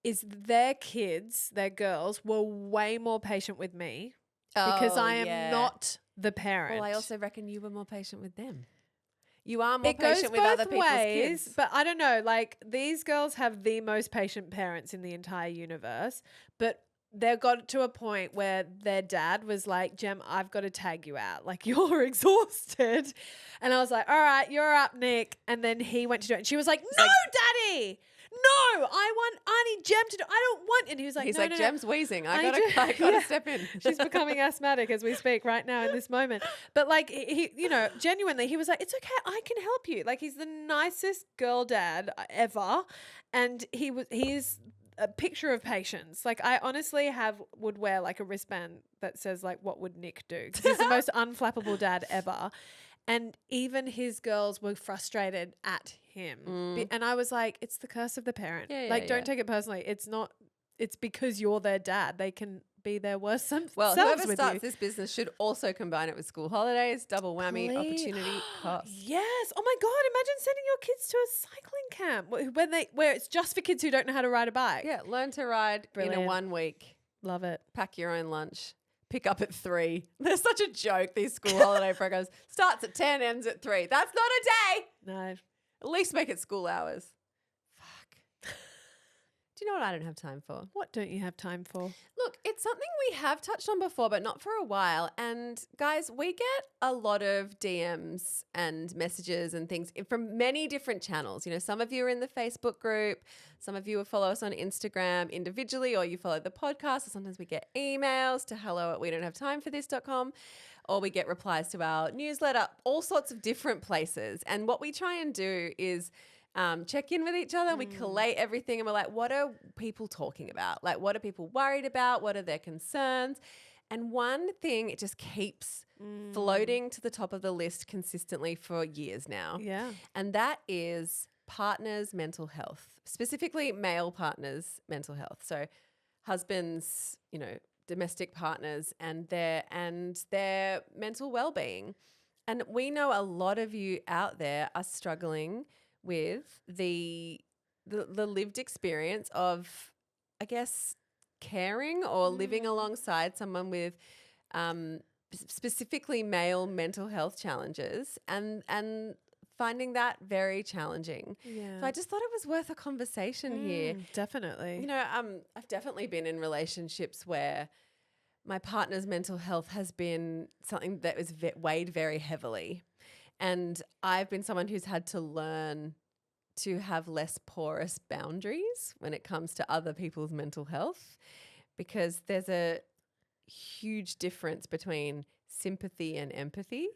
is their kids, their girls, were way more patient with me because I am not the parent. Well, I also reckon you were more patient with them. You are more it goes patient with both other people's ways, kids. but I don't know. Like, these girls have the most patient parents in the entire universe, but they got to a point where their dad was like, Jem, I've got to tag you out. Like, you're exhausted. And I was like, all right, you're up, Nick. And then he went to do it. And she was like, no, Daddy. No, I need Jem to do it. I don't want. And he was like, He's no, like, no, Jem's wheezing. I I gotta yeah. step in. She's becoming asthmatic as we speak right now in this moment. But like, he, you know, genuinely, he was like, it's okay, I can help you. Like, he's the nicest girl dad ever. And he is a picture of patience. Like, I honestly would wear like a wristband that says like, what would Nick do? 'Cause he's the most unflappable dad ever. And even his girls were frustrated at him. And I was like, it's the curse of the parent. Don't take it personally. It's because you're their dad. They can be their worst selves Well, whoever with starts you. this business should also combine it with school holidays, double whammy, opportunity cost. Yes. Oh my God. Imagine sending your kids to a cycling camp where it's just for kids who don't know how to ride a bike. Yeah, learn to ride in a Brilliant. 1 week. Love it. Pack your own lunch. Pick up at 3. They're such a joke, these school holiday programs. Starts at 10, ends at 3. That's not a day. No. At least make it school hours. Fuck. Do you know what I don't have time for? What don't you have time for? Look, it's something we have touched on before, but not for a while. And guys, we get a lot of DMs and messages and things from many different channels. You know, some of you are in the Facebook group. Some of you will follow us on Instagram individually, or you follow the podcast. Or sometimes we get emails to hello@wedonthavetimefforthis.com, or we get replies to our newsletter, all sorts of different places. And what we try and do is check in with each other. We collate everything and we're like, what are people talking about? Like, what are people worried about? What are their concerns? And one thing, it just keeps floating to the top of the list consistently for years now. Yeah. And that is partners' mental health, specifically male partners' mental health. So husbands, you know, domestic partners and their mental well-being. And we know a lot of you out there are struggling with the lived experience of, I guess, caring or living alongside someone with specifically male mental health challenges and finding that very challenging. Yeah. So I just thought it was worth a conversation here. Definitely. You know, I've definitely been in relationships where my partner's mental health has been something that was weighed very heavily. And I've been someone who's had to learn to have less porous boundaries when it comes to other people's mental health, because there's a huge difference between sympathy and empathy.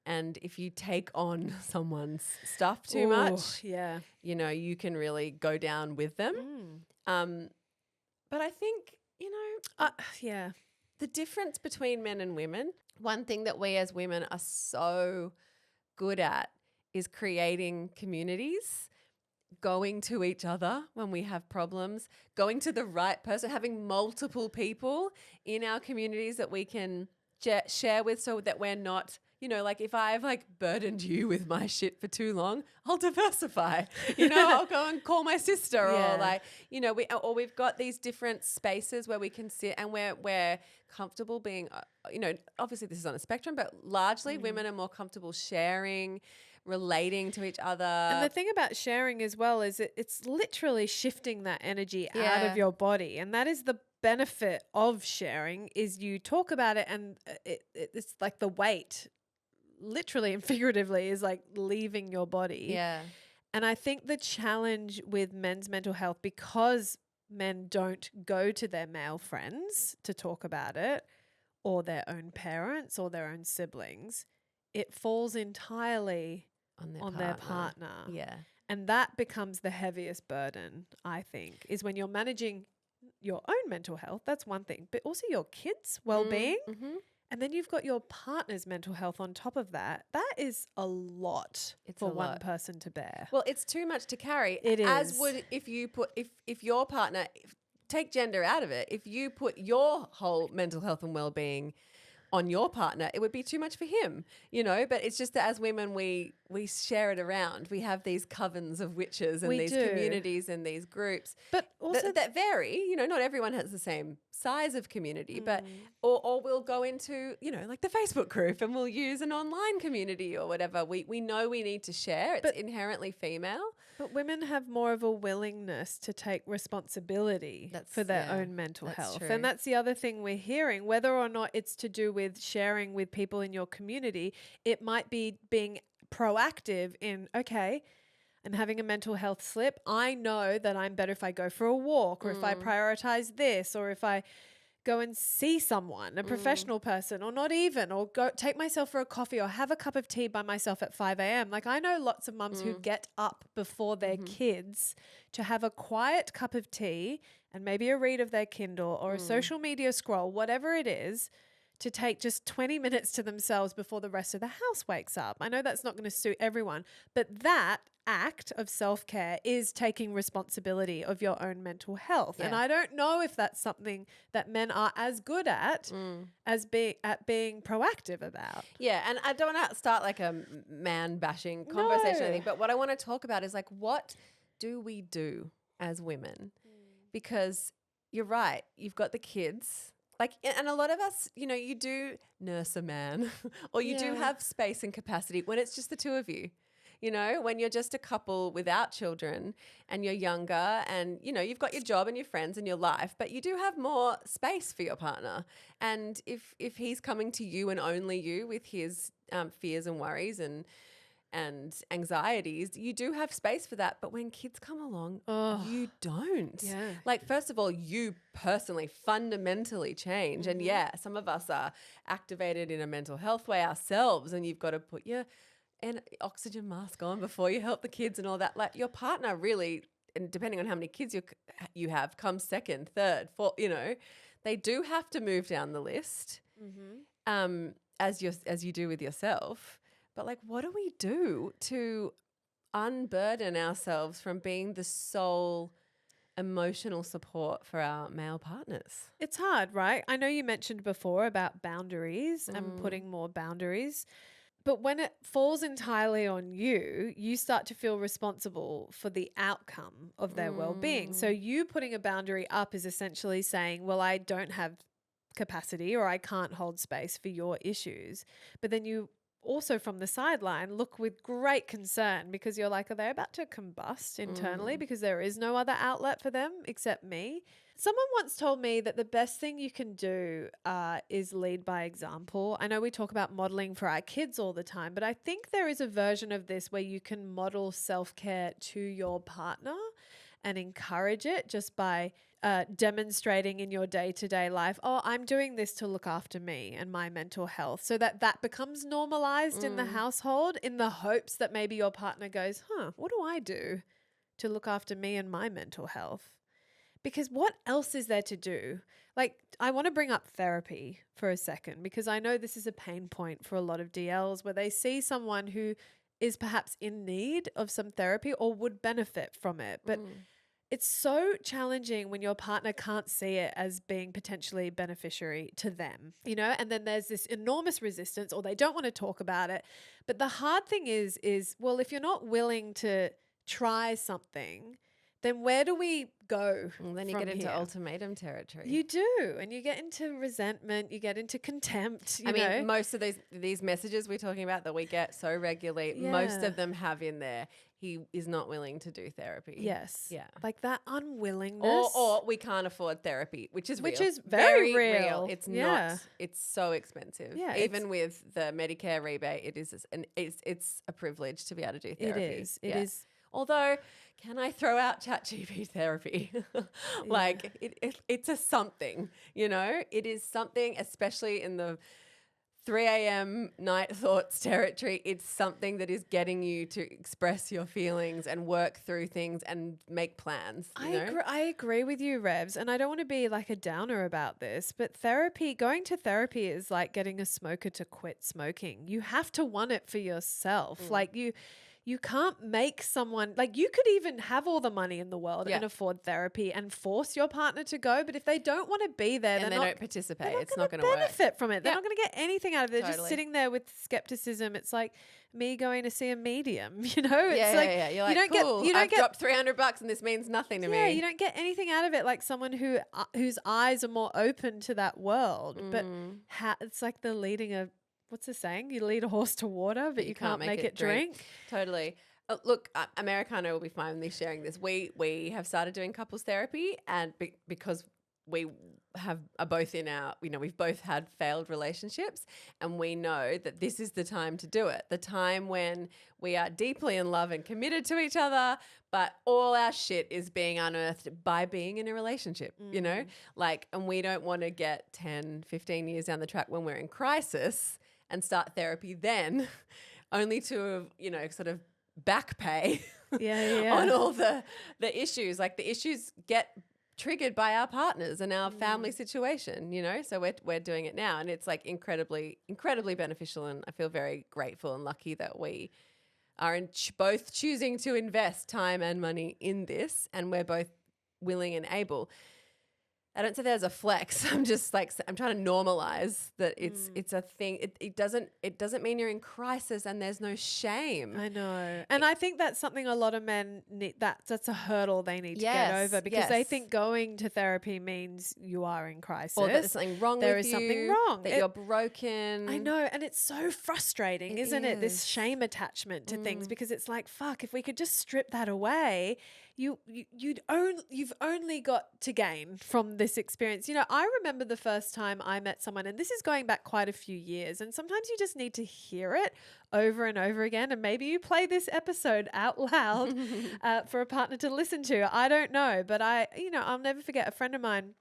And if you take on someone's stuff too much, yeah, you know, you can really go down with them. But I think, you know, yeah, the difference between men and women, one thing that we as women are so good at is creating communities, going to each other when we have problems, going to the right person, having multiple people in our communities that we can share with, so that we're not, you know, like if I've like burdened you with my shit for too long, I'll diversify, you know, I'll go and call my sister or like, you know, we've got these different spaces where we can sit and we're comfortable being, you know, obviously this is on a spectrum, but largely women are more comfortable sharing, relating to each other. And the thing about sharing as well is it's literally shifting that energy out of your body. And that is the benefit of sharing, is you talk about it and it's like the weight, literally and figuratively, is like leaving your body. Yeah. And I think the challenge with men's mental health, because men don't go to their male friends to talk about it, or their own parents or their own siblings, it falls entirely on their partner. Yeah. And that becomes the heaviest burden, I think, is when you're managing your own mental health. That's one thing, but also your kids' well-being. And then you've got your partner's mental health on top of that. That is a lot for one person to bear. Well, it's too much to carry. It is. As would if you put, if your partner, take gender out of it, if you put your whole mental health and well-being on your partner, it would be too much for him, you know. But it's just that as women, we share it around. We have these covens of witches and these communities and these groups. But also that vary. You know, not everyone has the same size of community, but or we'll go into, you know, like the Facebook group and we'll use an online community or whatever. We know we need to share. It's inherently female. But women have more of a willingness to take responsibility for their own mental health. true. And that's the other thing we're hearing, whether or not it's to do with sharing with people in your community, it might be being proactive in, okay, I'm having a mental health slip. I know that I'm better if I go for a walk or if I prioritize this or if I go and see someone, a professional person, or not even, or go take myself for a coffee or have a cup of tea by myself at 5 a.m. Like I know lots of mums who get up before their kids to have a quiet cup of tea and maybe a read of their Kindle or a social media scroll, whatever it is, to take just 20 minutes to themselves before the rest of the house wakes up. I know that's not going to suit everyone, but that act of self-care is taking responsibility of your own mental health. And I don't know if that's something that men are as good at as being proactive about. Yeah, and I don't want to start like a man bashing conversation or anything, but what I want to talk about is like, what do we do as women? Because you're right, you've got the kids. Like, and a lot of us, you know, you do nurse a man or you do have space and capacity when it's just the two of you. You know, when you're just a couple without children and you're younger and, you know, you've got your job and your friends and your life, but you do have more space for your partner. And if he's coming to you and only you with his fears and worries and anxieties, you do have space for that. But when kids come along, you don't. Yeah. Like, first of all, you personally fundamentally change. And some of us are activated in a mental health way ourselves, and you've got to put your oxygen mask on before you help the kids and all that. Like, your partner really, and depending on how many kids you have, comes second, third, fourth, you know. They do have to move down the list as you do with yourself. But like, what do we do to unburden ourselves from being the sole emotional support for our male partners? It's hard, right? I know you mentioned before about boundaries and putting more boundaries. But when it falls entirely on you, you start to feel responsible for the outcome of their well-being. So you putting a boundary up is essentially saying, well, I don't have capacity or I can't hold space for your issues. But then you also from the sideline look with great concern because you're like, are they about to combust internally because there is no other outlet for them except me? Someone once told me that the best thing you can do is lead by example. I know we talk about modeling for our kids all the time, but I think there is a version of this where you can model self-care to your partner and encourage it just by demonstrating in your day-to-day life, oh, I'm doing this to look after me and my mental health, so that becomes normalized in the household, in the hopes that maybe your partner goes, what do I do to look after me and my mental health? Because what else is there to do? Like, I want to bring up therapy for a second because I know this is a pain point for a lot of DLs where they see someone who is perhaps in need of some therapy or would benefit from it. But it's so challenging when your partner can't see it as being potentially beneficiary to them, you know, and then there's this enormous resistance or they don't want to talk about it. But the hard thing is, well, if you're not willing to try something, then where do we go? And then you get into ultimatum territory. You do. And you get into resentment. You get into contempt. You know? Most of these messages we're talking about that we get so regularly, most of them have in there, he is not willing to do therapy. Yes. Yeah. Like that unwillingness. Or we can't afford therapy, which is real. Which is very real. It's not. It's so expensive. Yeah, Even with the Medicare rebate, it's a privilege to be able to do therapy. It is. It is. Although, can I throw out ChatGPT therapy? Like, it's a something, you know? It is something, especially in the 3 a.m. night thoughts territory. It's something that is getting you to express your feelings and work through things and make plans. I agree with you, Revz. And I don't want to be like a downer about this, but going to therapy is like getting a smoker to quit smoking. You have to want it for yourself. Like you can't make someone, like, you could even have all the money in the world Yeah. and afford therapy and force your partner to go, but if they don't want to be there, And they not, don't participate. they're It's not going to work. benefit from it. They're Yep. not going to get anything out of it. They're just Totally. sitting there with skepticism. It's like me going to see a medium, It's Yeah, like yeah. You're like, you don't cool. get, you don't I've get, dropped $300 and this means nothing to yeah, me. you don't get anything out of it like someone whose eyes are more open to that world. But it's like the leading a, what's the saying? You lead a horse to water, but you can't make it drink. Totally. Look, Americano will be fine with me sharing this. We have started doing couples therapy, and because we are both in our, we've both had failed relationships, and we know that this is the time to do it. The time when we are deeply in love and committed to each other, but all our shit is being unearthed by being in a relationship, and we don't want to get 10, 15 years down the track when we're in crisis and start therapy then, only to, sort of back pay on all the issues. Like, the issues get triggered by our partners and our family situation, so we're doing it now, and it's like incredibly beneficial, and I feel very grateful and lucky that we are both choosing to invest time and money in this, and we're both willing and able. I don't say there's a flex. I'm just like, I'm trying to normalize that it's a thing. It doesn't mean you're in crisis and there's no shame. I know. And I think that's something a lot of men need, that's a hurdle they need to get over, because they think going to therapy means you are in crisis. Or that there's something wrong with you. There is something wrong. That you're broken. I know. And it's so frustrating, isn't it? This shame attachment to things, because it's like, fuck, if we could just strip that away, you've only got to gain from this experience. I remember the first time I met someone, and this is going back quite a few years, and sometimes you just need to hear it over and over again, and maybe you play this episode out loud for a partner to listen to. I don't know, but I'll never forget a friend of mine.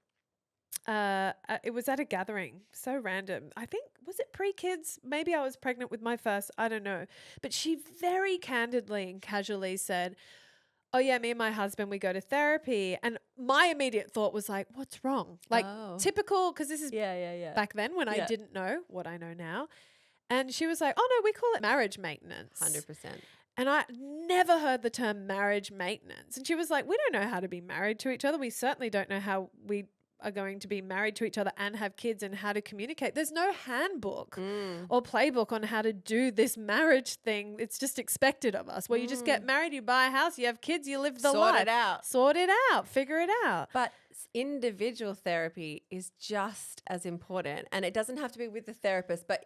It was at a gathering, so random. I think, was it pre-kids? Maybe I was pregnant with my first, I don't know. But she very candidly and casually said, oh yeah, me and my husband, we go to therapy. And my immediate thought was like, what's wrong? Like, typical, because this is back then when I didn't know what I know now. And she was like, oh no, we call it marriage maintenance. 100%. And I never heard the term marriage maintenance. And she was like, we don't know how to be married to each other. We certainly don't know how we are going to be married to each other and have kids and how to communicate. There's no handbook or playbook on how to do this marriage thing. It's just expected of us, where you just get married, you buy a house, you have kids, you live the life. Sort it out. Figure it out. But individual therapy is just as important, and it doesn't have to be with the therapist, but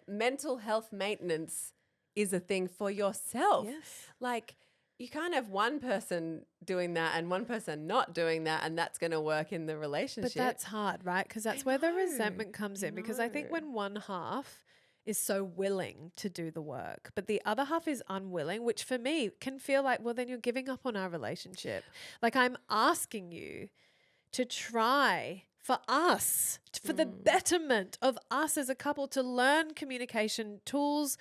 mental health maintenance is a thing for yourself. Yes. Like, you can't have one person doing that and one person not doing that, and that's going to work in the relationship. But that's hard, right? Because that's where the resentment comes in. Because I think when one half is so willing to do the work, but the other half is unwilling, which for me can feel like, well, then you're giving up on our relationship. Like, I'm asking you to try for us, for the betterment of us as a couple, to learn communication tools,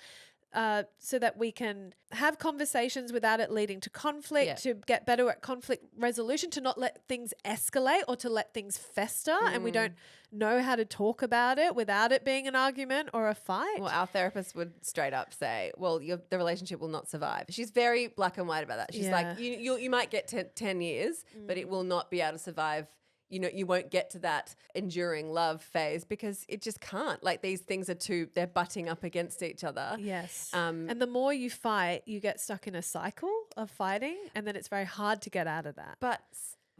so that we can have conversations without it leading to conflict, to get better at conflict resolution, to not let things escalate or to let things fester, and we don't know how to talk about it without it being an argument or a fight. Well, our therapist would straight up say, well, the relationship will not survive. She's very black and white about that. She's like, you might get 10 years, but it will not be able to survive. You won't get to that enduring love phase, because it just can't. Like, these things they're butting up against each other. Yes. And the more you fight, you get stuck in a cycle of fighting, and then it's very hard to get out of that. But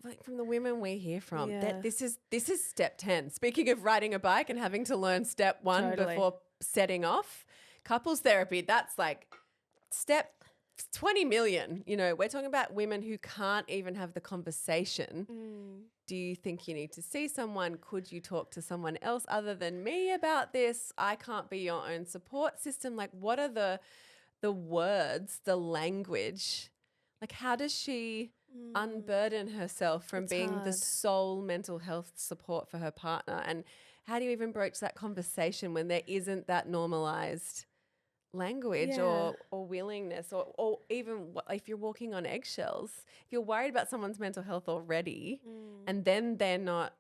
like, from the women we hear from, that this is step 10. Speaking of riding a bike and having to learn step 1 before setting off, couples therapy, that's like step 20 million. We're talking about women who can't even have the conversation. Do you think you need to see someone? Could you talk to someone else other than me about this? I can't be your own support system. Like, what are the words, the language? Like, how does she unburden herself from being the sole mental health support for her partner? And how do you even broach that conversation when there isn't that normalized language or willingness, or even if you're walking on eggshells, if you're worried about someone's mental health already and then they're not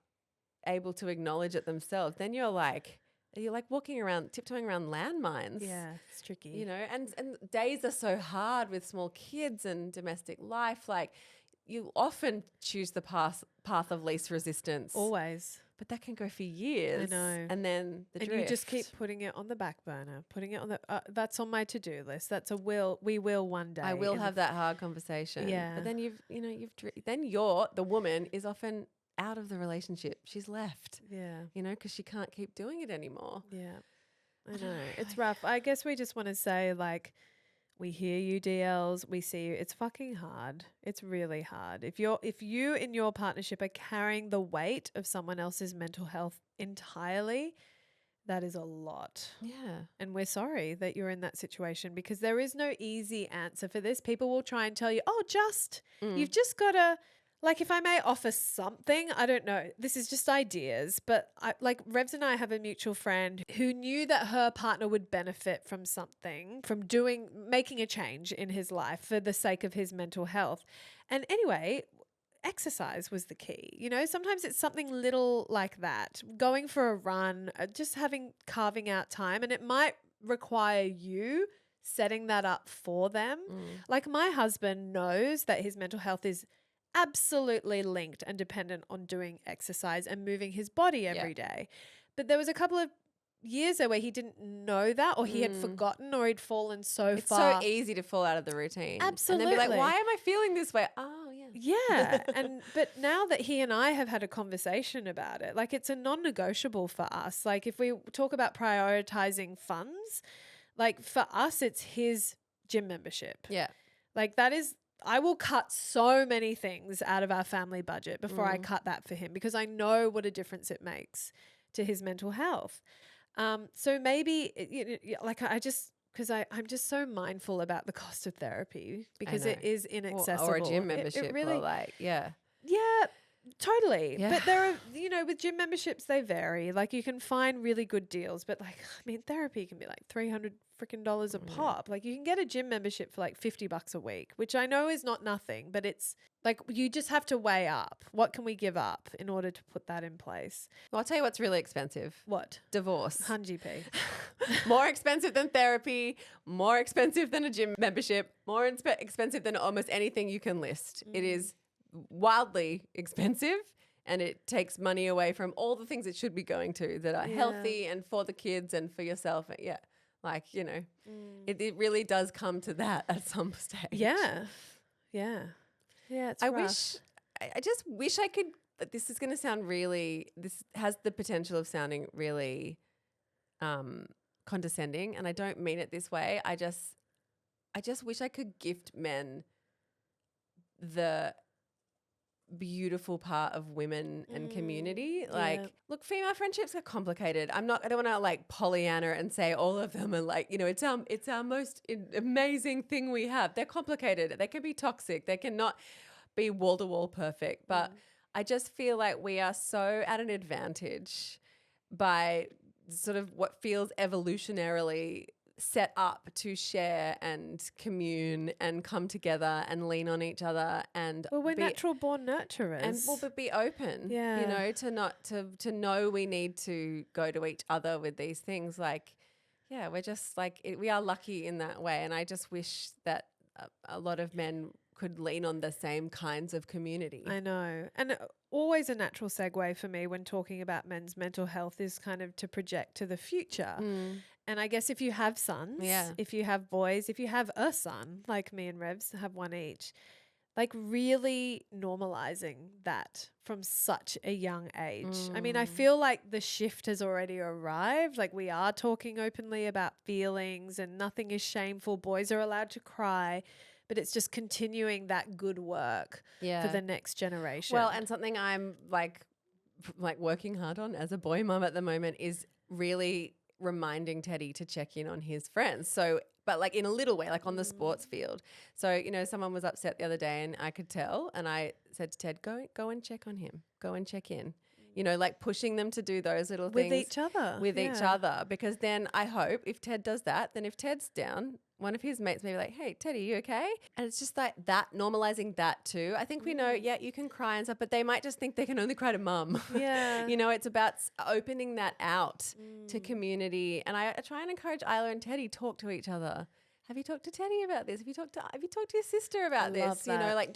able to acknowledge it themselves, then you're like, you're like walking around, tiptoeing around landmines. Yeah, it's tricky. You know, and days are so hard with small kids and domestic life. Like, you often choose the path of least resistance. Always. But that can go for years. I know. And then the And drift. you just keep putting it on the back burner, putting it on the, that's on my to-do list. That's we will one day. I will have that hard conversation. Yeah. But then the woman is often out of the relationship. She's left, Yeah. because she can't keep doing it anymore. Yeah. I know. It's rough. I guess we just want to say, like, we hear you, DLs. We see you. It's fucking hard. It's really hard. If you in your partnership are carrying the weight of someone else's mental health entirely, that is a lot. Yeah. And we're sorry that you're in that situation, because there is no easy answer for this. People will try and tell you, you've just got to, like, if I may offer something, I don't know. This is just ideas, but Revz and I have a mutual friend who knew that her partner would benefit from something, from making a change in his life for the sake of his mental health. And anyway, exercise was the key. Sometimes it's something little like that, going for a run, just carving out time, and it might require you setting that up for them. Like, my husband knows that his mental health is absolutely linked and dependent on doing exercise and moving his body every day. But there was a couple of years there where he didn't know that, or he had forgotten, or he'd fallen so It's far. so easy to fall out of the routine. Absolutely. And then be like, why am I feeling this way? Oh, yeah. Yeah. But now that he and I have had a conversation about it, like, it's a non-negotiable for us. Like, if we talk about prioritizing funds, like, for us, it's his gym membership. Yeah. Like, that is, I will cut so many things out of our family budget before I cut that for him, because I know what a difference it makes to his mental health. So maybe, I'm just so mindful about the cost of therapy, because it is inaccessible. Or a gym membership. It really, yeah. yeah, totally. Yeah. But there are, with gym memberships, they vary. Like, you can find really good deals, but, like, I mean, therapy can be like $300 a pop. Like, you can get a gym membership for like $50 a week, which I know is not nothing, but it's like, you just have to weigh up, what can we give up in order to put that in place? Well, I'll tell you what's really expensive. What? Divorce. 100p. More expensive than therapy, more expensive than a gym membership, more expensive than almost anything you can list. It is wildly expensive, and it takes money away from all the things it should be going to that are healthy and for the kids and for yourself. Yeah. Like, it really does come to that at some stage. Yeah. Yeah. Yeah. It's rough. I just wish I could, this is going to sound this has the potential of sounding really condescending, and I don't mean it this way. I just wish I could gift men the beautiful part of women and community. Like, look, female friendships are complicated. I don't want to like Pollyanna and say all of them are like, it's our most amazing thing we have. They're complicated. They can be toxic. They cannot be wall to wall perfect. But I just feel like we are so at an advantage by sort of what feels evolutionarily set up to share and commune and come together and lean on each other, and we're natural born nurturers, and but be open, to know we need to go to each other with these things. Like, yeah, we're just like, we are lucky in that way, and I just wish that a lot of men could lean on the same kinds of community. I know. And always a natural segue for me when talking about men's mental health is kind of to project to the future. And I guess if you have sons, if you have boys, if you have a son, like me and Revz have one each, like, really normalizing that from such a young age. I mean, I feel like the shift has already arrived. Like, we are talking openly about feelings and nothing is shameful. Boys are allowed to cry, but it's just continuing that good work for the next generation. Well, and something I'm like working hard on as a boy mum at the moment is really reminding Teddy to check in on his friends. So, but like in a little way, like on the sports field. So, someone was upset the other day and I could tell, and I said to Ted, go and check on him. Go and check in. you know, like pushing them to do those little With things each other. with each Yeah. other, because then I hope if Ted does that, then if Ted's down, one of his mates may be like, hey, Teddy, you okay? And it's just like that, normalizing that too. I think we know, you can cry and stuff, but they might just think they can only cry to mum. Yeah. You know, it's about opening that out to community. And I try and encourage Isla and Teddy talk to each other. Have you talked to Teddy about this? Have you talked to your sister about this? love You know, that. like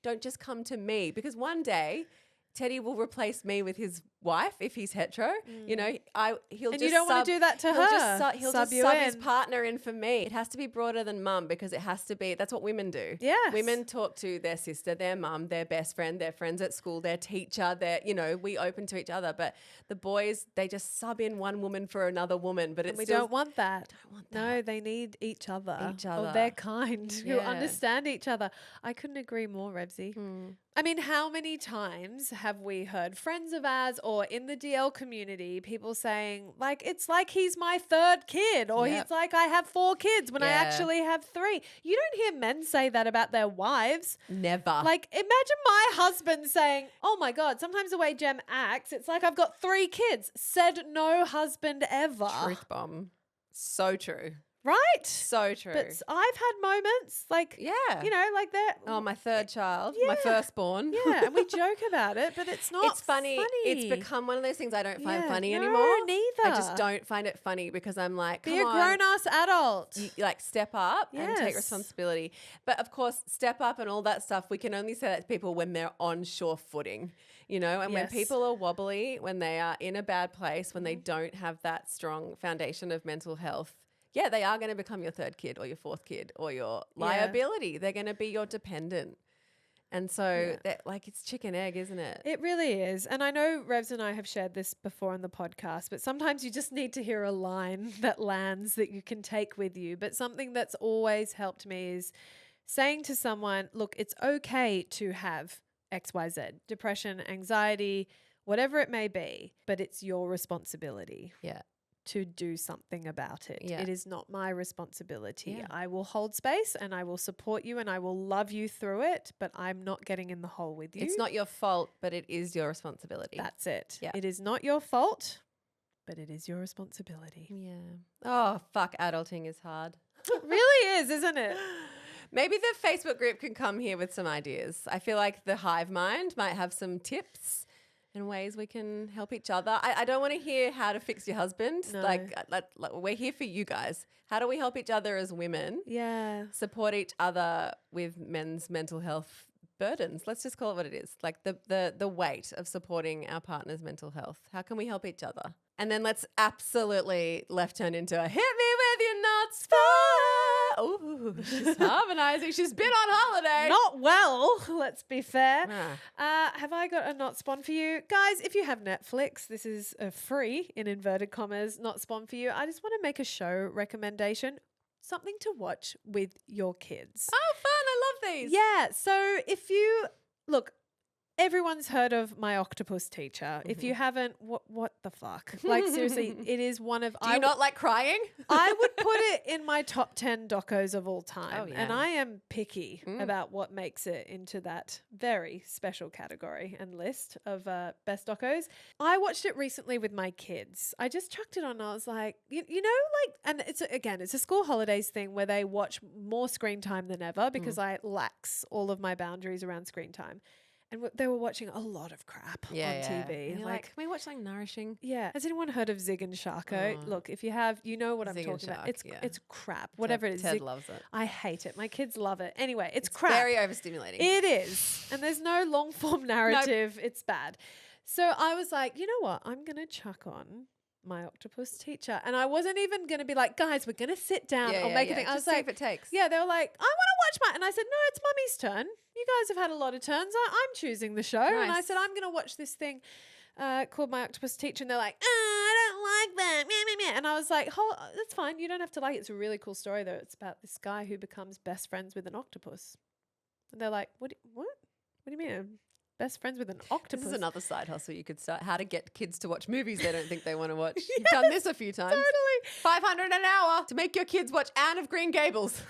don't just come to me, because one day Teddy will replace me with his wife if he's hetero. You know, he'll And just you don't want to do that to her. He'll Sub just you sub his in. partner in for me. It has to be broader than mum, because it has to be. That's what women do. Yes. Women talk to their sister, their mum, their best friend, their friends at school, their teacher. We open to each other. But the boys, they just sub in one woman for another woman. But And it's we still, don't want that. want No, they need each other. Each other. Of their kind who Yeah. understand each other. I couldn't agree more, Revsy. I mean, how many times have we heard friends of ours or in the DL community people saying, like, it's like he's my third kid, or Yep. it's like I have 4 kids when I Yeah. actually have 3. You don't hear men say that about their wives. never. Like, imagine my husband saying, oh my God, sometimes the way Jem acts, it's like I've got 3 kids. Said no husband ever. Truth bomb. So true. Right? So true. But I've had moments like, yeah. you know, like that. Oh, my third child, my Yeah. firstborn. Yeah, and we joke about it, but it's not It's funny. It's become one of those things I don't find Yeah, funny no, anymore. neither. I just don't find it funny, because I'm like, Be come a on, grown-ass adult. like step up and take Yes. responsibility. But of course, step up and all that stuff, we can only say that to people when they're on sure footing, you know, and when Yes. people are wobbly, when they are in a bad place, when they don't have that strong foundation of mental health. Yeah, they are going to become your third kid or your fourth kid or your liability. They're going to be your dependent. And so that, like, it's chicken egg, isn't it? It really is. And I know Revz and I have shared this before on the podcast, but sometimes you just need to hear a line that lands that you can take with you. But something that's always helped me is saying to someone, look, it's okay to have XYZ, depression, anxiety, whatever it may be, but it's your responsibility Yeah. to do something about it. Yeah. It is not my responsibility. Yeah. I will hold space and I will support you and I will love you through it, but I'm not getting in the hole with you. It's not your fault, but it is your responsibility. That's it. Yeah. It is not your fault, but it is your responsibility. Yeah. Oh, fuck. Adulting is hard. It really is, isn't it? Maybe the Facebook group can come here with some ideas. I feel like the hive mind might have some tips and ways we can help each other. I don't want to hear how to fix your husband. No. Like, we're here for you guys. How do we help each other as women? Yeah. Support each other with men's mental health burdens. Let's just call it what it is. Like the weight of supporting our partner's mental health. How can we help each other? And then let's absolutely left turn into a hit me with your nuts fire. Ooh, she's harmonizing. She's been on holiday. Not well, let's be fair. Ah. Have I got a not spawn for you? Guys, if you have Netflix, this is a free, in inverted commas, not spawn for you. I just want to make a show recommendation. Something to watch with your kids. Oh, fun. I love these. Yeah. So if you look, everyone's heard of My Octopus Teacher. If you haven't, what the fuck? Like, seriously, it is one of. Do you not like crying? I would put it in my top 10 docos of all time. Oh, yeah. And I am picky about what makes it into that very special category and list of best docos. I watched it recently with my kids. I just chucked it on and I was like, you know, like, and it's a school holidays thing where they watch more screen time than ever because I lax all of my boundaries around screen time. And they were watching a lot of crap on TV. And you're like, can we watch something nourishing? Yeah. Has anyone heard of Zig and Sharko? Look, if you have, you know what I'm Zig and talking about. Shark, It's crap. Whatever it is. Ted Zig- loves it. I hate it. My kids love it. Anyway, it's crap. Very overstimulating. It is. And there's no long form narrative. It's bad. So I was like, you know what? I'm going to chuck on My Octopus Teacher. And I wasn't even going to be like, guys, we're going to sit down. I'll make a thing. I was Just see like, if it takes. yeah, they were like, I want to watch my, and I said, no, it's Mummy's turn. You guys have had a lot of turns. I'm choosing the show. And I Nice. said, I'm going to watch this thing called My Octopus Teacher. And they're like, I don't like that. Meh, meh, meh. And I was like, that's fine. You don't have to like it. It's a really cool story, though. It's about this guy who becomes best friends with an octopus. And they're like, what do you mean? Best friends with an octopus? This is another side hustle you could start. How to get kids to watch movies they don't think they want to watch. You've done this a few times. Totally. $500 an hour to make your kids watch Anne of Green Gables.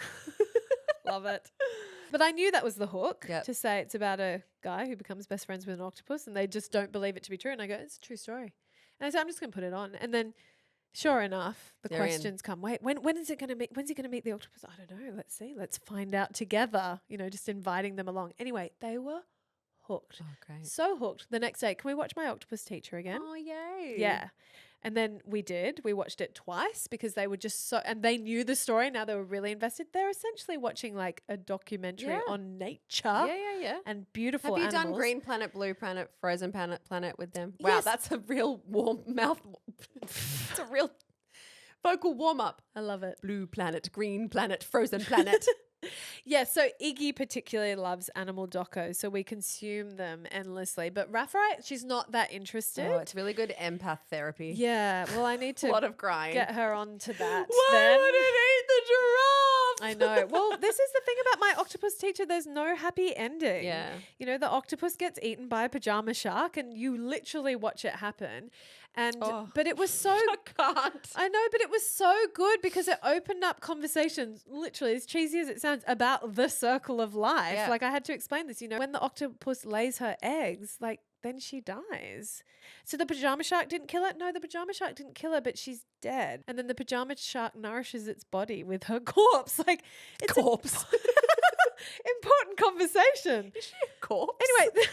Love it. But I knew that was the hook Yep. to say it's about a guy who becomes best friends with an octopus and they just don't believe it to be true. And I go, it's a true story. And I said, I'm just going to put it on. And then sure enough, the They're in. questions come. Wait, when is it going to meet? When's he going to meet the octopus? I don't know. Let's see. Let's find out together. You know, just inviting them along. Anyway, they were hooked. Oh, great. So hooked. The next day, can we watch My Octopus Teacher again? Oh, yay. Yeah. And then we did. We watched it twice because they were just so, and they knew the story. Now they were really invested. They're essentially watching like a documentary Yeah. on nature Yeah. and beautiful Have you animals. done Green Planet, Blue Planet, Frozen Planet with them? Wow, Yes. that's a real warm mouth. It's a real vocal warm up. I love it. Blue Planet, Green Planet, Frozen Planet. Yeah, so Iggy particularly loves animal docos, so we consume them endlessly. But Raphael, she's not that interested. Oh, it's really good empath therapy. Yeah, well, I need A lot to of crying. get her onto that. Why then. would it eat the giraffe? I know. Well, this is the thing about My Octopus Teacher. There's no happy ending. Yeah. You know, the octopus gets eaten by a pajama shark and you literally watch it happen. And Oh. but it was so I can't. I know, but it was so good because it opened up conversations, literally, as cheesy as it sounds, about the circle of life. Yeah. Like, I had to explain this, you know, when the octopus lays her eggs, like, then she dies. So the pajama shark didn't kill her? No, the pajama shark didn't kill her, but she's dead. And then the pajama shark nourishes its body with her corpse. Like, it's Corpse. important conversation. Is she a corpse? Anyway,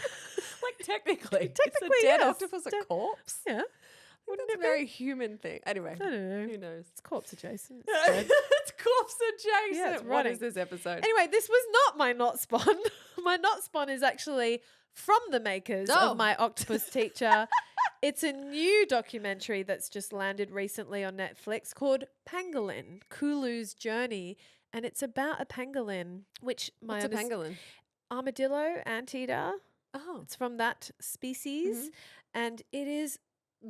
like technically, Technically, is a dead yes. octopus a corpse? yeah, Wouldn't it be a very human thing? Anyway, I don't know. who knows? It's corpse adjacent. It's dead. It's corpse adjacent. Yeah, it's What rotting. is this episode? Anyway, this was not my not spawn. My not spawn is actually from the makers Oh. of My Octopus Teacher. It's a new documentary that's just landed recently on Netflix called Pangolin, Kulu's Journey. And it's about a pangolin, which my What's a pangolin? armadillo, anteater. Oh, It's from that species. Mhm. And it is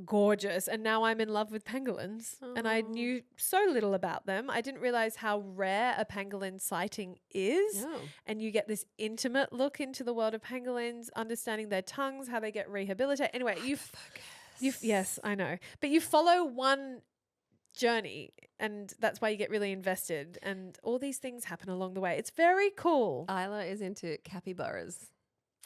gorgeous. And now I'm in love with pangolins. And I Oh. knew so little about them. I didn't realize how rare a pangolin sighting is. no. And you get this intimate look into the world of pangolins, understanding their tongues, how they get rehabilitated. Anyway, yes, I know. But you follow one journey and that's why you get really invested and all these things happen along the way. It's very cool. Isla is into capybaras.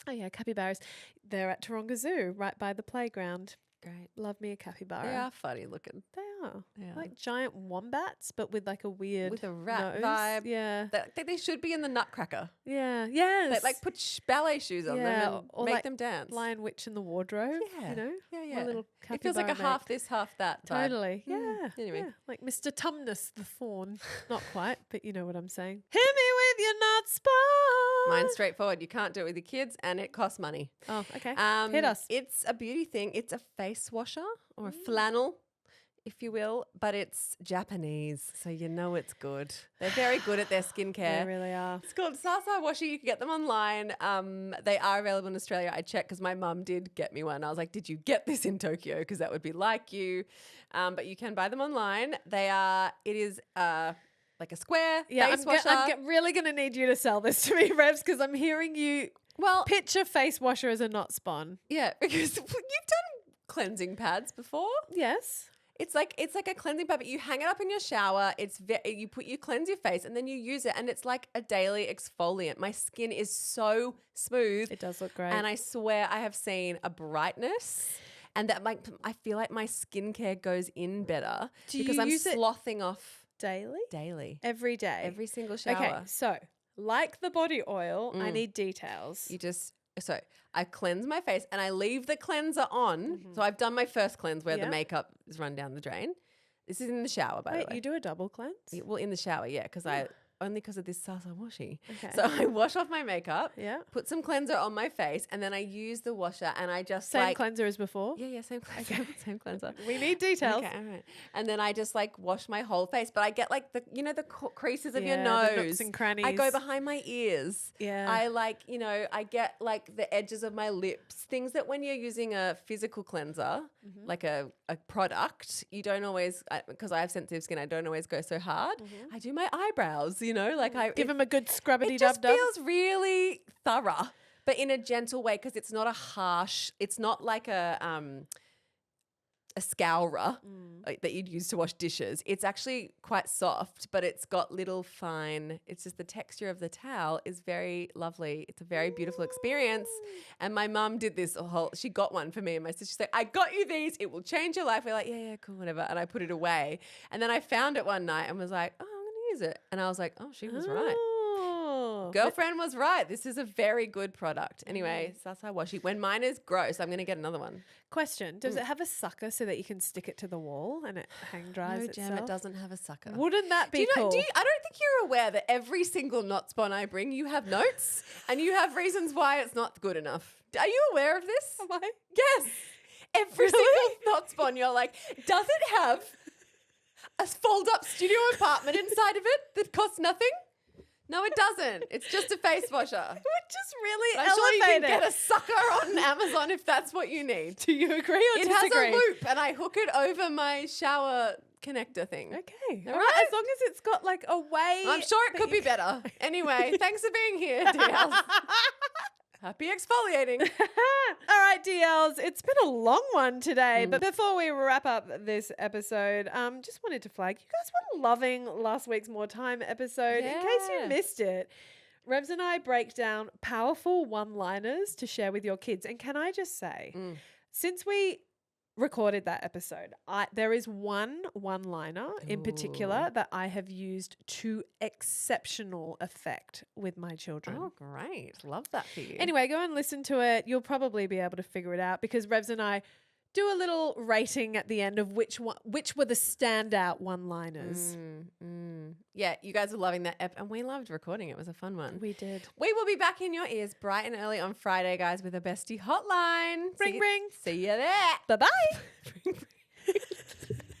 Oh yeah, capybaras. They're at Taronga Zoo, right by the playground. Great. Love me a capybara. They are funny looking. They are. Yeah. Like giant wombats, but with like a weird With a rat nose. vibe. Yeah. They should be in the Nutcracker. Yeah. Yes. They like put ballet shoes on Yeah, them and or make like them dance. Lion Witch in the Wardrobe. Yeah. You know? Yeah, My yeah. little It feels like a capybara half make. this, half that vibe. Totally. Yeah. Anyway. Yeah. Like Mr. Tumnus the Fawn. Not quite, but you know what I'm saying. Hit me with your nut spot. Mine's straightforward. You can't do it with your kids and it costs money. Oh, okay. Hit us. It's a beauty thing. It's a face washer or a flannel, if you will, but it's Japanese, so you know it's good. They're very good at their skincare. They really are. It's called Sasawashi. You can get them online. They are available in Australia. I checked because my mum did get me one. I was like, did you get this in Tokyo? Because that would be like you. But you can buy them online. It is like a square face washer. I'm really going to need you to sell this to me, Revz, because I'm hearing you well, pitch a face washer as a not spawn. yeah, because you've done cleansing pads before. Yes. It's like a cleansing pad, but you hang it up in your shower. You cleanse your face and then you use it, and it's like a daily exfoliant. My skin is so smooth, It does look great. and I swear I have seen a brightness, and that I feel like my skincare goes in better Do because you I'm use it slothing off daily? daily, Every day? every single shower. Okay, so like the body oil, I Mm. need details. So I cleanse my face and I leave the cleanser on. So I've done my first cleanse where Yeah. the makeup is run down the drain. This is in the shower, by Wait, the way. you do a double cleanse? Well, in the shower, yeah, only because of this Sasawashi. Okay. So I wash off my makeup, Yeah. put some cleanser on my face, and then I use the washer and I just Same cleanser as before? Yeah, same cleanser, same cleanser. We need details. Okay, all right. And then I just like wash my whole face, but I get like the creases of your Yeah, nose, the nooks and crannies. I go behind my ears. Yeah. I I get like the edges of my lips, things that when you're using a physical cleanser, Mm-hmm. like a product, you don't always, because I have sensitive skin, I don't always go so hard. I do my eyebrows, like I Give him a good scrubbity it just dub dub. feels really thorough, but in a gentle way because it's not a harsh. It's not like a a scourer that you'd use to wash dishes. It's actually quite soft, but it's got little fine. It's just the texture of the towel is very lovely. It's a very beautiful experience. And my mum did this she got one for me and my sister. She's like, I got you these. It will change your life. We're like, yeah, cool, whatever. And I put it away. And then I found it one night and was like, oh, I'm going to use it. And I was like, oh, she was right. Girlfriend was right. This is a very good product. Anyway, Sasawashi. When mine is gross, I'm going to get another one. Question: does it have a sucker so that you can stick it to the wall and it hang dries No, itself? Jam, it doesn't have a sucker. Wouldn't that be cool? I don't think you're aware that every single knot spawn I bring, you have notes and you have reasons why it's not good enough. Are you aware of this? Am I? Yes. Every single knot spawn, you're like, does it have a fold-up studio apartment inside of it that costs nothing? No, it doesn't. It's just a face washer. It would just really I'm sure you elevate can it. get a sucker on Amazon if that's what you need. Do you agree or It disagree? has a loop and I hook it over my shower connector thing. Okay. All All right. right. As long as it's got like a way. I'm sure it could be better. Anyway, thanks for being here, DLs. Happy exfoliating. All right, DLs. It's been a long one today, but before we wrap up this episode, just wanted to flag you guys were loving last week's More Time episode. In case you Yeah. missed it, Revz and I break down powerful one-liners to share with your kids. And can I just say, since we recorded that episode, there is one-liner in particular that I have used to exceptional effect with my children. Oh, great. Love that for you. Anyway, go and listen to it. You'll probably be able to figure it out because Revz and I do a little rating at the end of which were the standout one-liners. Yeah, you guys are loving that and we loved recording it. It was a fun one. We did. We will be back in your ears bright and early on Friday, guys, with a Bestie hotline. Ring, ring. See you there. Bye-bye.